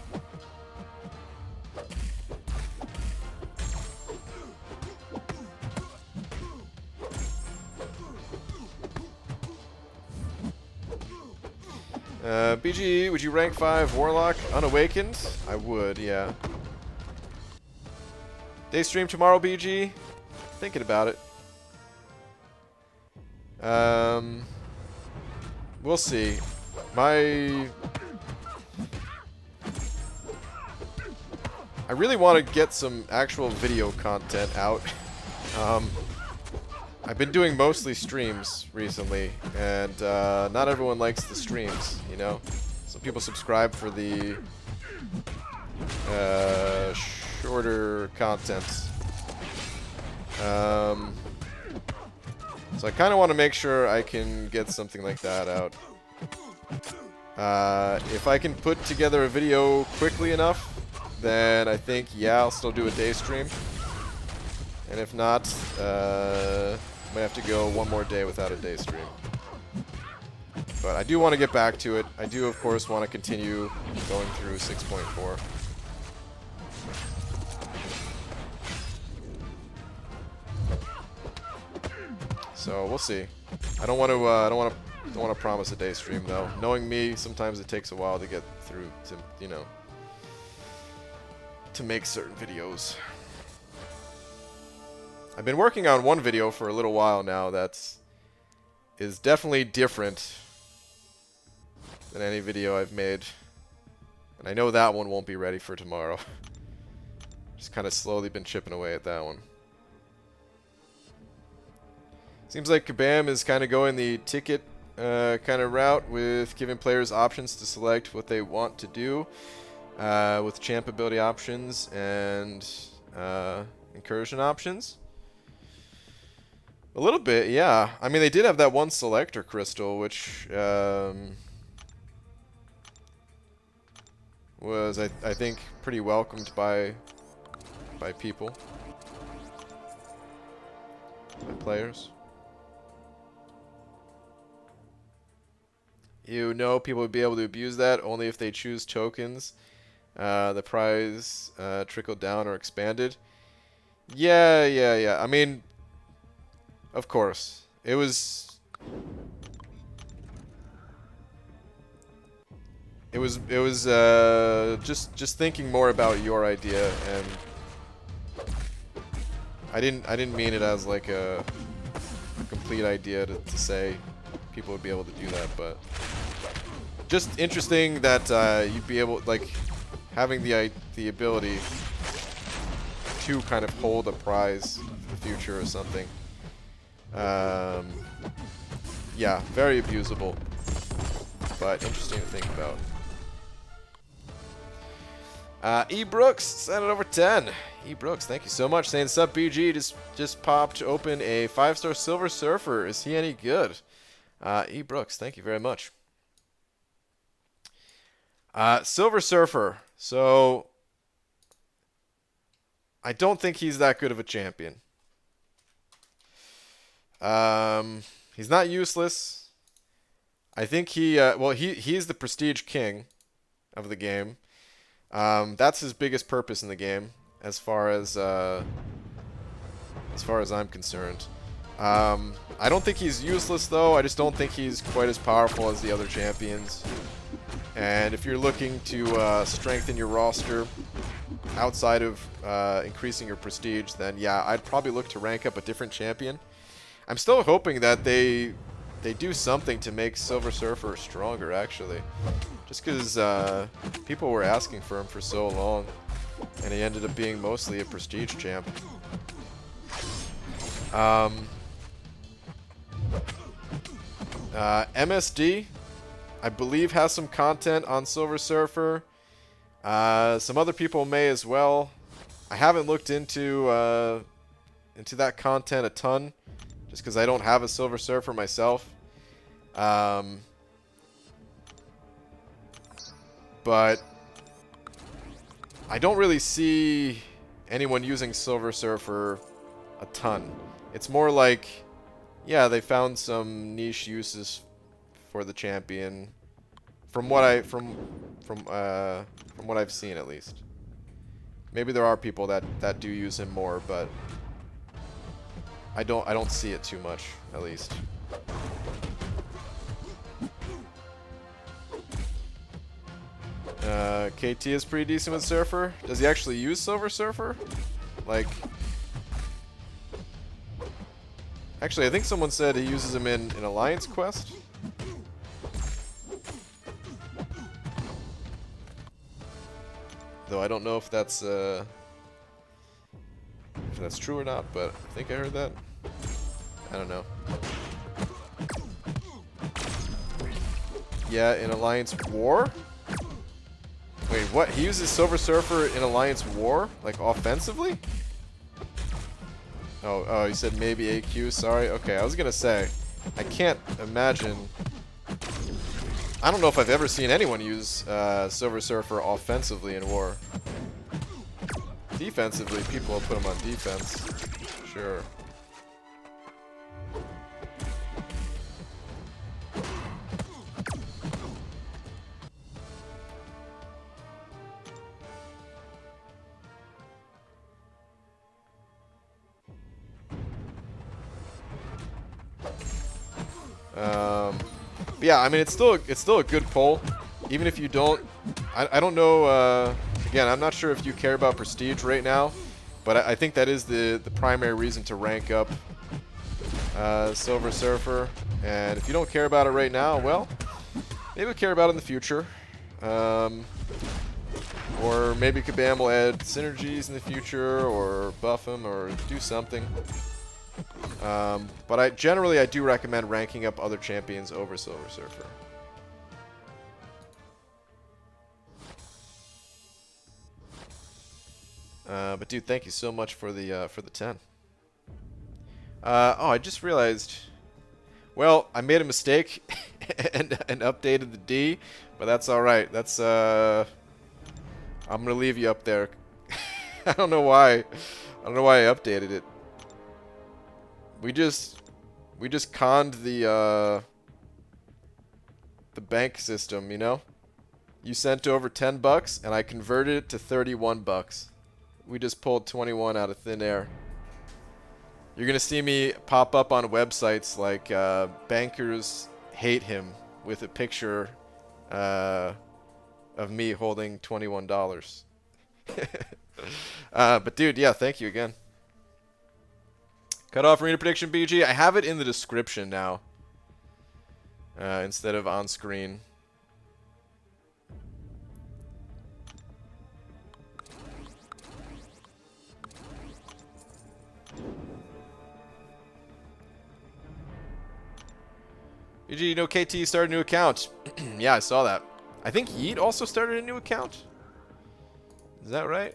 BG, would you rank 5 Warlock Unawakened? I would, yeah. Day stream tomorrow, BG? Thinking about it. We'll see. I really want to get some actual video content out. I've been doing mostly streams recently, and not everyone likes the streams, you know? Some people subscribe for the shorter content. So I kind of want to make sure I can get something like that out. If I can put together a video quickly enough, then I think, yeah, I'll still do a day stream. And if not, might have to go one more day without a day stream. But I do want to get back to it. I do, of course, want to continue going through 6.4. So we'll see. I don't want to promise a day stream though. Knowing me, sometimes it takes a while to get through to, you know, to make certain videos. I've been working on one video for a little while now is definitely different than any video I've made. And I know that one won't be ready for tomorrow. Just kind of slowly been chipping away at that one. Seems like Kabam is kind of going the ticket kind of route with giving players options to select what they want to do with champ ability options and incursion options. A little bit, yeah. I mean, they did have that one selector crystal, which was, I think, pretty welcomed by people, by players. You know, people would be able to abuse that only if they choose tokens. The prize trickled down or expanded. Yeah. I mean, of course, it was just thinking more about your idea, and I didn't mean it as like a complete idea to say people would be able to do that, but just interesting that you'd be able, like, having the ability to kind of hold a prize for the future or something. Yeah, very abusable, but interesting to think about. E Brooks sent it over 10. E Brooks, thank you so much. Saying sup BG, just popped open a 5-star Silver Surfer. Is he any good? E Brooks, thank you very much. Silver Surfer. So I don't think he's that good of a champion. He's not useless. I think he's the prestige king of the game. That's his biggest purpose in the game, as far as I'm concerned. I don't think he's useless though. I just don't think he's quite as powerful as the other champions. And if you're looking to strengthen your roster outside of increasing your prestige, then yeah, I'd probably look to rank up a different champion. I'm still hoping that they do something to make Silver Surfer stronger, actually. Just because people were asking for him for so long, and he ended up being mostly a prestige champ. MSD, I believe, has some content on Silver Surfer. Some other people may as well. I haven't looked into that content a ton, just because I don't have a Silver Surfer myself. But I don't really see anyone using Silver Surfer a ton. It's more like, yeah, they found some niche uses for the champion, from what I've seen at least. Maybe there are people that do use him more, but I don't see it too much, at least. KT is pretty decent with Surfer. Does he actually use Silver Surfer? Like, actually, I think someone said he uses him in Alliance Quest. Though I don't know if that's true or not, but I think I heard that. I don't know. Yeah, in Alliance War? Wait, what? He uses Silver Surfer in Alliance War? Like, offensively? Oh, you said maybe AQ, sorry. Okay, I was gonna say, I can't imagine... I don't know if I've ever seen anyone use Silver Surfer offensively in War. Defensively, people will put him on defense. Sure. But yeah, I mean, it's still a good pull, even if you don't. I don't know. Again, I'm not sure if you care about prestige right now, but I think that is the primary reason to rank up Silver Surfer. And if you don't care about it right now, well, maybe you'll care about it in the future. Or maybe Kabam will add synergies in the future, or buff him, or do something. But I do recommend ranking up other champions over Silver Surfer. But dude, thank you so much for the 10. Oh, I just realized. Well, I made a mistake and updated the D, but that's all right. That's I'm gonna leave you up there. I don't know why. I don't know why I updated it. We just conned the bank system, you know? You sent over $10 and I converted it to $31. We just pulled 21 out of thin air. You're gonna see me pop up on websites like bankers hate him with a picture of me holding $21. But dude, yeah, thank you again. Cutoff arena prediction BG. I have it in the description now instead of on screen. BG, you know KT started a new account. Yeah, I saw that. I think Yeet also started a new account. Is that right?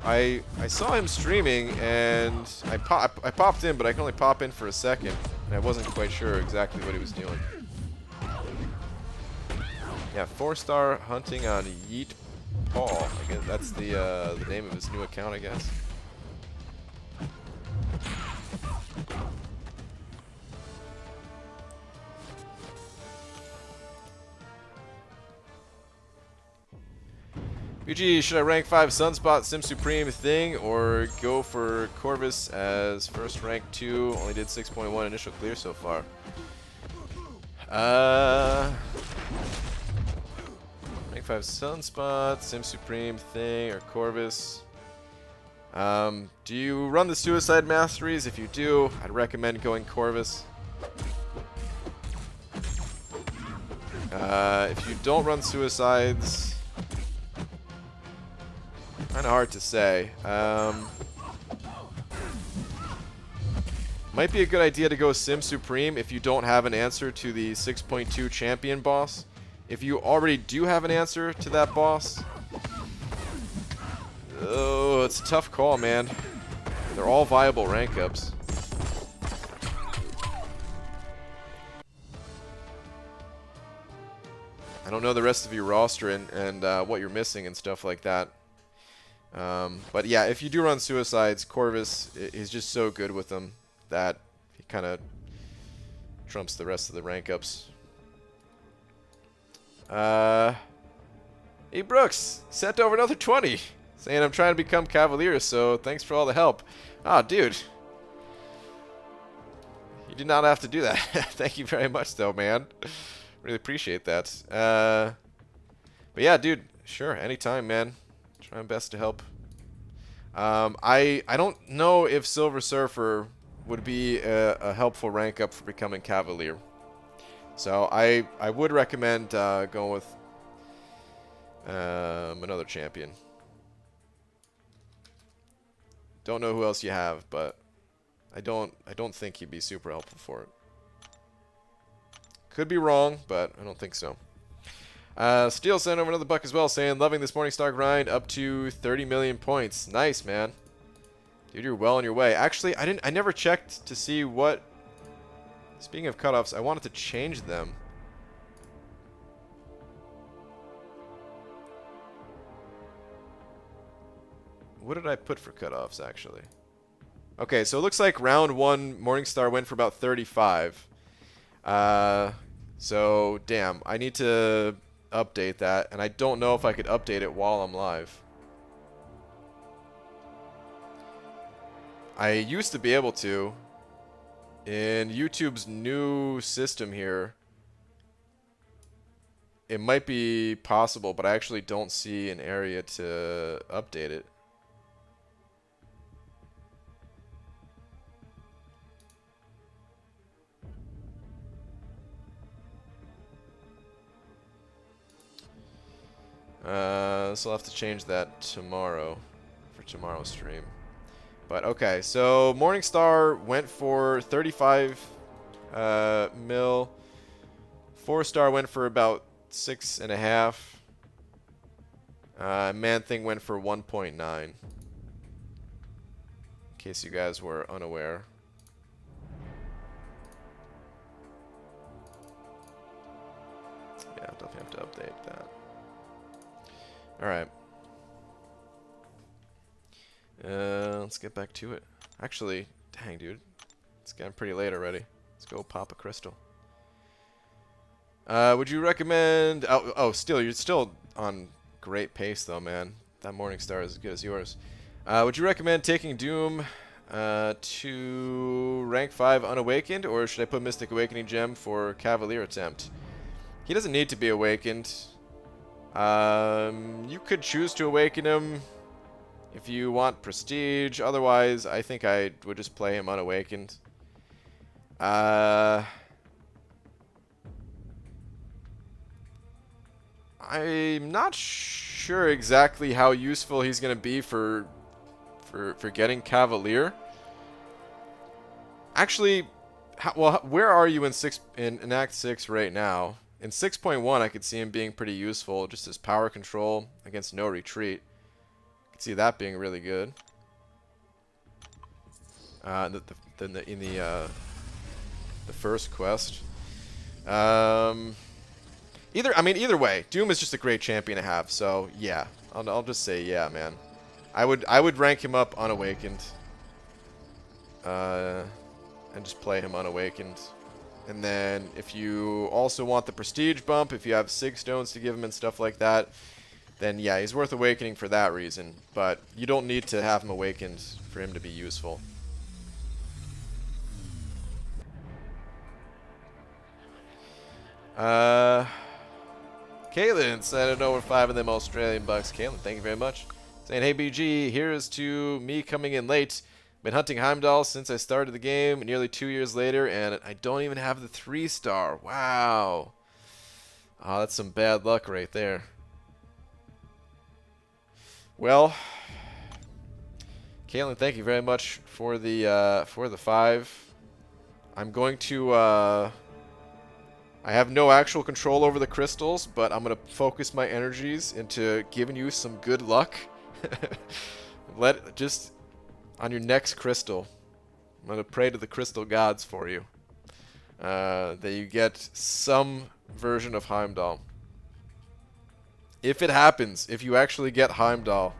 I saw him streaming and I popped in, but I can only pop in for a second, and I wasn't quite sure exactly what he was doing. Yeah, 4-star hunting on Yeet Paul. I guess that's the name of his new account, I guess. BG, should I rank 5 Sunspot Sim Supreme thing or go for Corvus as first rank 2? Only did 6.1 initial clear so far. Rank 5 Sunspot, Sim Supreme thing, or Corvus. Do you run the Suicide Masteries? If you do, I'd recommend going Corvus. If you don't run Suicides, kind of hard to say. Might be a good idea to go Sim Supreme if you don't have an answer to the 6.2 champion boss. If you already do have an answer to that boss, oh, it's a tough call, man. They're all viable rank ups. I don't know the rest of your roster and what you're missing and stuff like that. But yeah, if you do run Suicides, Corvus is just so good with them that he kind of trumps the rest of the rank ups. Hey Brooks, sent over another 20, saying I'm trying to become Cavalier, so thanks for all the help. Ah, dude. You did not have to do that. Thank you very much, though, man. Really appreciate that. But yeah, dude, sure, anytime, man. Try my best to help. I don't know if Silver Surfer would be a helpful rank up for becoming Cavalier. So I would recommend going with another champion. Don't know who else you have, but I don't think he'd be super helpful for it. Could be wrong, but I don't think so. Steel sent over another buck as well, saying, loving this Morningstar grind up to 30 million points. Nice, man. Dude, you're well on your way. Actually, I never checked to see what... Speaking of cutoffs, I wanted to change them. What did I put for cutoffs, actually? Okay, so it looks like round 1, Morningstar went for about 35. So, damn, I need to update that, and I don't know if I could update it while I'm live. I used to be able to. In YouTube's new system here, it might be possible, but I actually don't see an area to update it. So I'll have to change that tomorrow for tomorrow's stream. But okay, so Morningstar went for 35 mil. 4-star went for about 6.5. ManThing went for 1.9. In case you guys were unaware. Yeah, I'll definitely have to update that. Alright. Let's get back to it. Actually, dang, dude. It's getting pretty late already. Let's go pop a crystal. Would you recommend... Oh, Steel, you're still on great pace, though, man. That Morningstar is as good as yours. Would you recommend taking Doom to rank 5 unawakened, or should I put Mystic Awakening Gem for Cavalier attempt? He doesn't need to be awakened. You could choose to awaken him if you want prestige. Otherwise, I think I would just play him unawakened. I'm not sure exactly how useful he's going to be for getting Cavalier. Actually, where are you in Act 6 right now? In 6.1, I could see him being pretty useful, just as power control against no retreat. I could see that being really good. In the first quest. Either way, Doom is just a great champion to have. So yeah, I'll just say yeah, man. I would rank him up unawakened. And just play him unawakened. And then if you also want the prestige bump, if you have 6 stones to give him and stuff like that, then yeah, he's worth awakening for that reason. But you don't need to have him awakened for him to be useful. Caitlin sending over 5 of them Australian bucks. Caitlin, thank you very much. Saying, hey BG, here's to me coming in late. Been hunting Heimdall since I started the game, nearly 2 years later, and I don't even have the 3-star. Wow. Oh, that's some bad luck right there. Well, Caitlin, thank you very much for the 5. I'm going to I have no actual control over the crystals, but I'm going to focus my energies into giving you some good luck. Just on your next crystal, I'm going to pray to the crystal gods for you. That you get some version of Heimdall. If it happens, if you actually get Heimdall,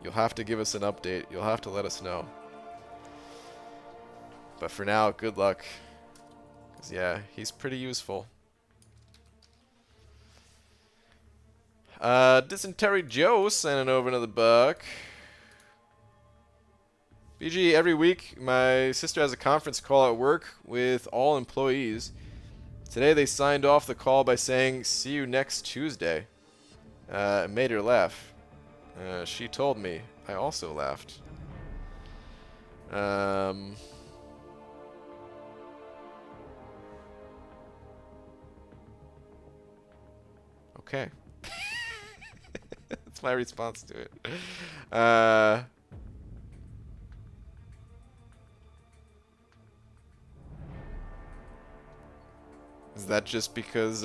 you'll have to give us an update. You'll have to let us know. But for now, good luck. 'Cause yeah, he's pretty useful. Dysentery Joe sending over another buck. BG, every week my sister has a conference call at work with all employees. Today they signed off the call by saying, see you next Tuesday. It made her laugh. She told me. I also laughed. Okay. That's my response to it. Is that just because,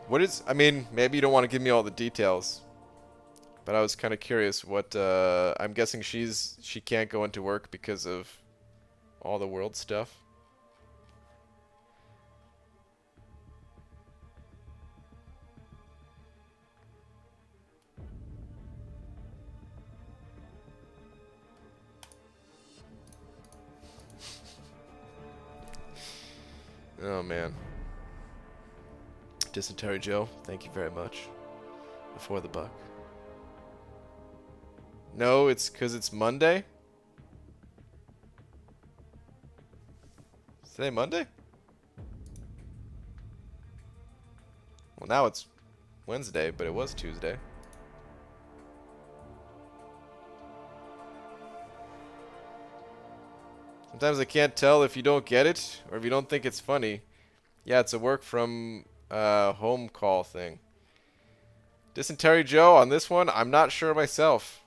what is, I mean, maybe you don't want to give me all the details, but I was kind of curious what, I'm guessing she can't go into work because of all the world stuff. Oh man. Dysentery Joe, thank you very much. Before the buck. No, it's because it's Monday? Is today Monday? Well, now it's Wednesday, but it was Tuesday. Sometimes I can't tell if you don't get it or if you don't think it's funny. Yeah, it's a work from home call thing. Dysentery Joe, on this one, I'm not sure myself.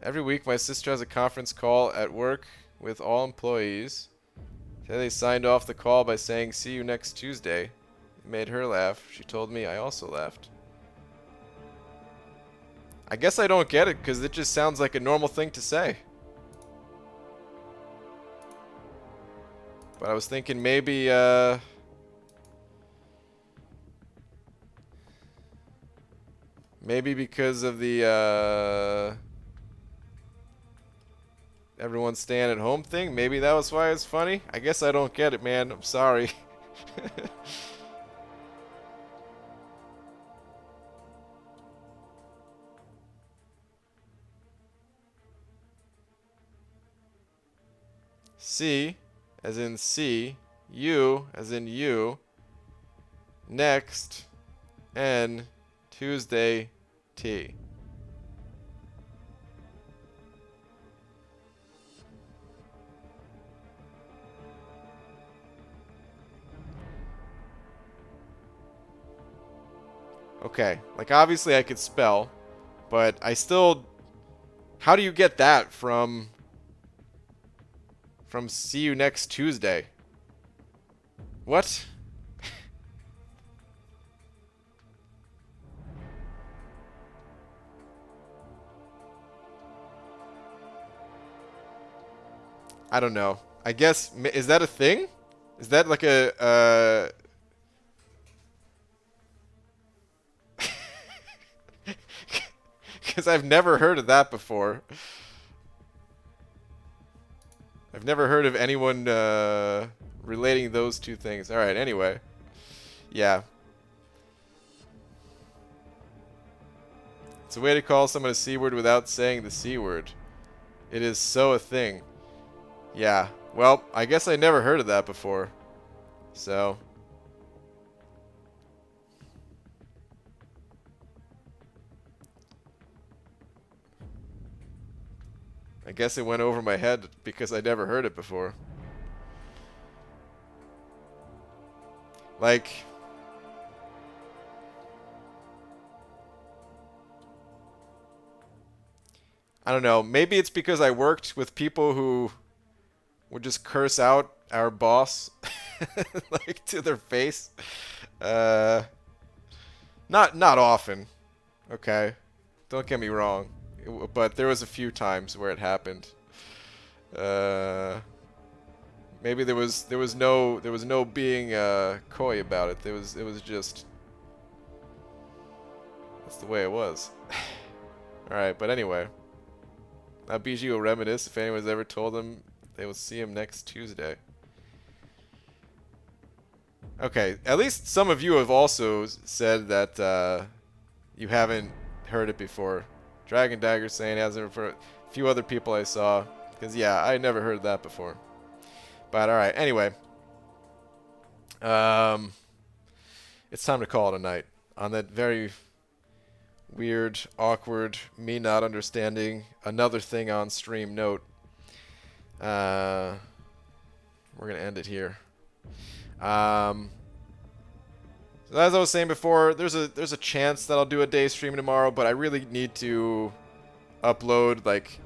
Every week my sister has a conference call at work with all employees. Today they signed off the call by saying, see you next Tuesday. It made her laugh. She told me I also laughed. I guess I don't get it because it just sounds like a normal thing to say. But I was thinking maybe, maybe because of the, everyone staying at home thing. Maybe that was why it's funny. I guess I don't get it, man. I'm sorry. C, as in C, U, as in you, next, N, Tuesday, T. Okay, like obviously I could spell, but I still, how do you get that from see you next Tuesday? What? I don't know. I guess, is that a thing? Is that like a, because I've never heard of that before. I've never heard of anyone relating those two things. Alright, anyway. Yeah. It's a way to call someone a C word without saying the C word. It is so a thing. Yeah. Well, I guess I never heard of that before. So. I guess it went over my head because I never heard it before. Like, I don't know. Maybe it's because I worked with people who would just curse out our boss like to their face. Uh, not often. Okay, don't get me wrong, but there was a few times where it happened. Uh, maybe there was no being coy about it. It was just that's the way it was. All right, but anyway, now BG will reminisce if anyone's ever told him they will see him next Tuesday. Okay, at least some of you have also said that you haven't heard it before. Dragon Dagger saying he hasn't heard. A few other people I saw, because yeah, I never heard that before. But all right, anyway, it's time to call it a night on that very weird, awkward, me not understanding another thing on stream note. We're gonna end it here. So as I was saying before, there's a chance that I'll do a day stream tomorrow, but I really need to upload like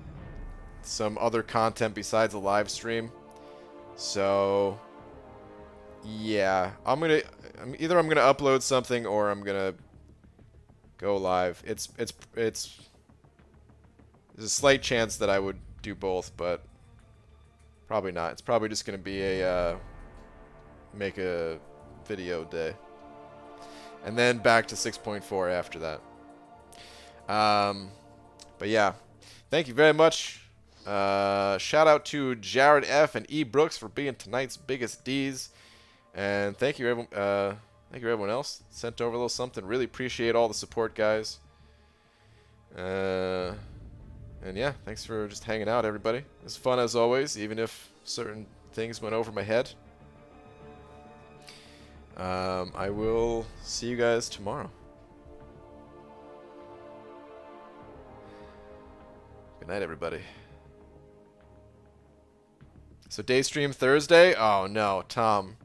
some other content besides a live stream. So yeah, I'm gonna upload something or I'm gonna go live. There's a slight chance that I would do both, but probably not. It's probably just gonna be a make a video day, and then back to 6.4 after that. But yeah, thank you very much. Shout out to Jared F and E Brooks for being tonight's biggest D's, and thank you everyone else sent over a little something. Really appreciate all the support, guys. And yeah, thanks for just hanging out, everybody. It was fun as always, even if certain things went over my head. I will see you guys tomorrow. Good night, everybody. So day stream Thursday? Oh no, Tom.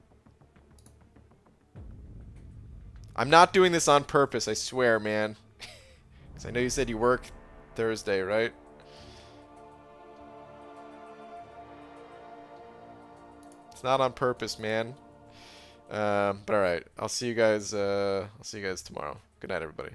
I'm not doing this on purpose, I swear, man. Because I know you said you work Thursday, right? It's not on purpose, man. But alright, I'll see you guys tomorrow. Good night, everybody.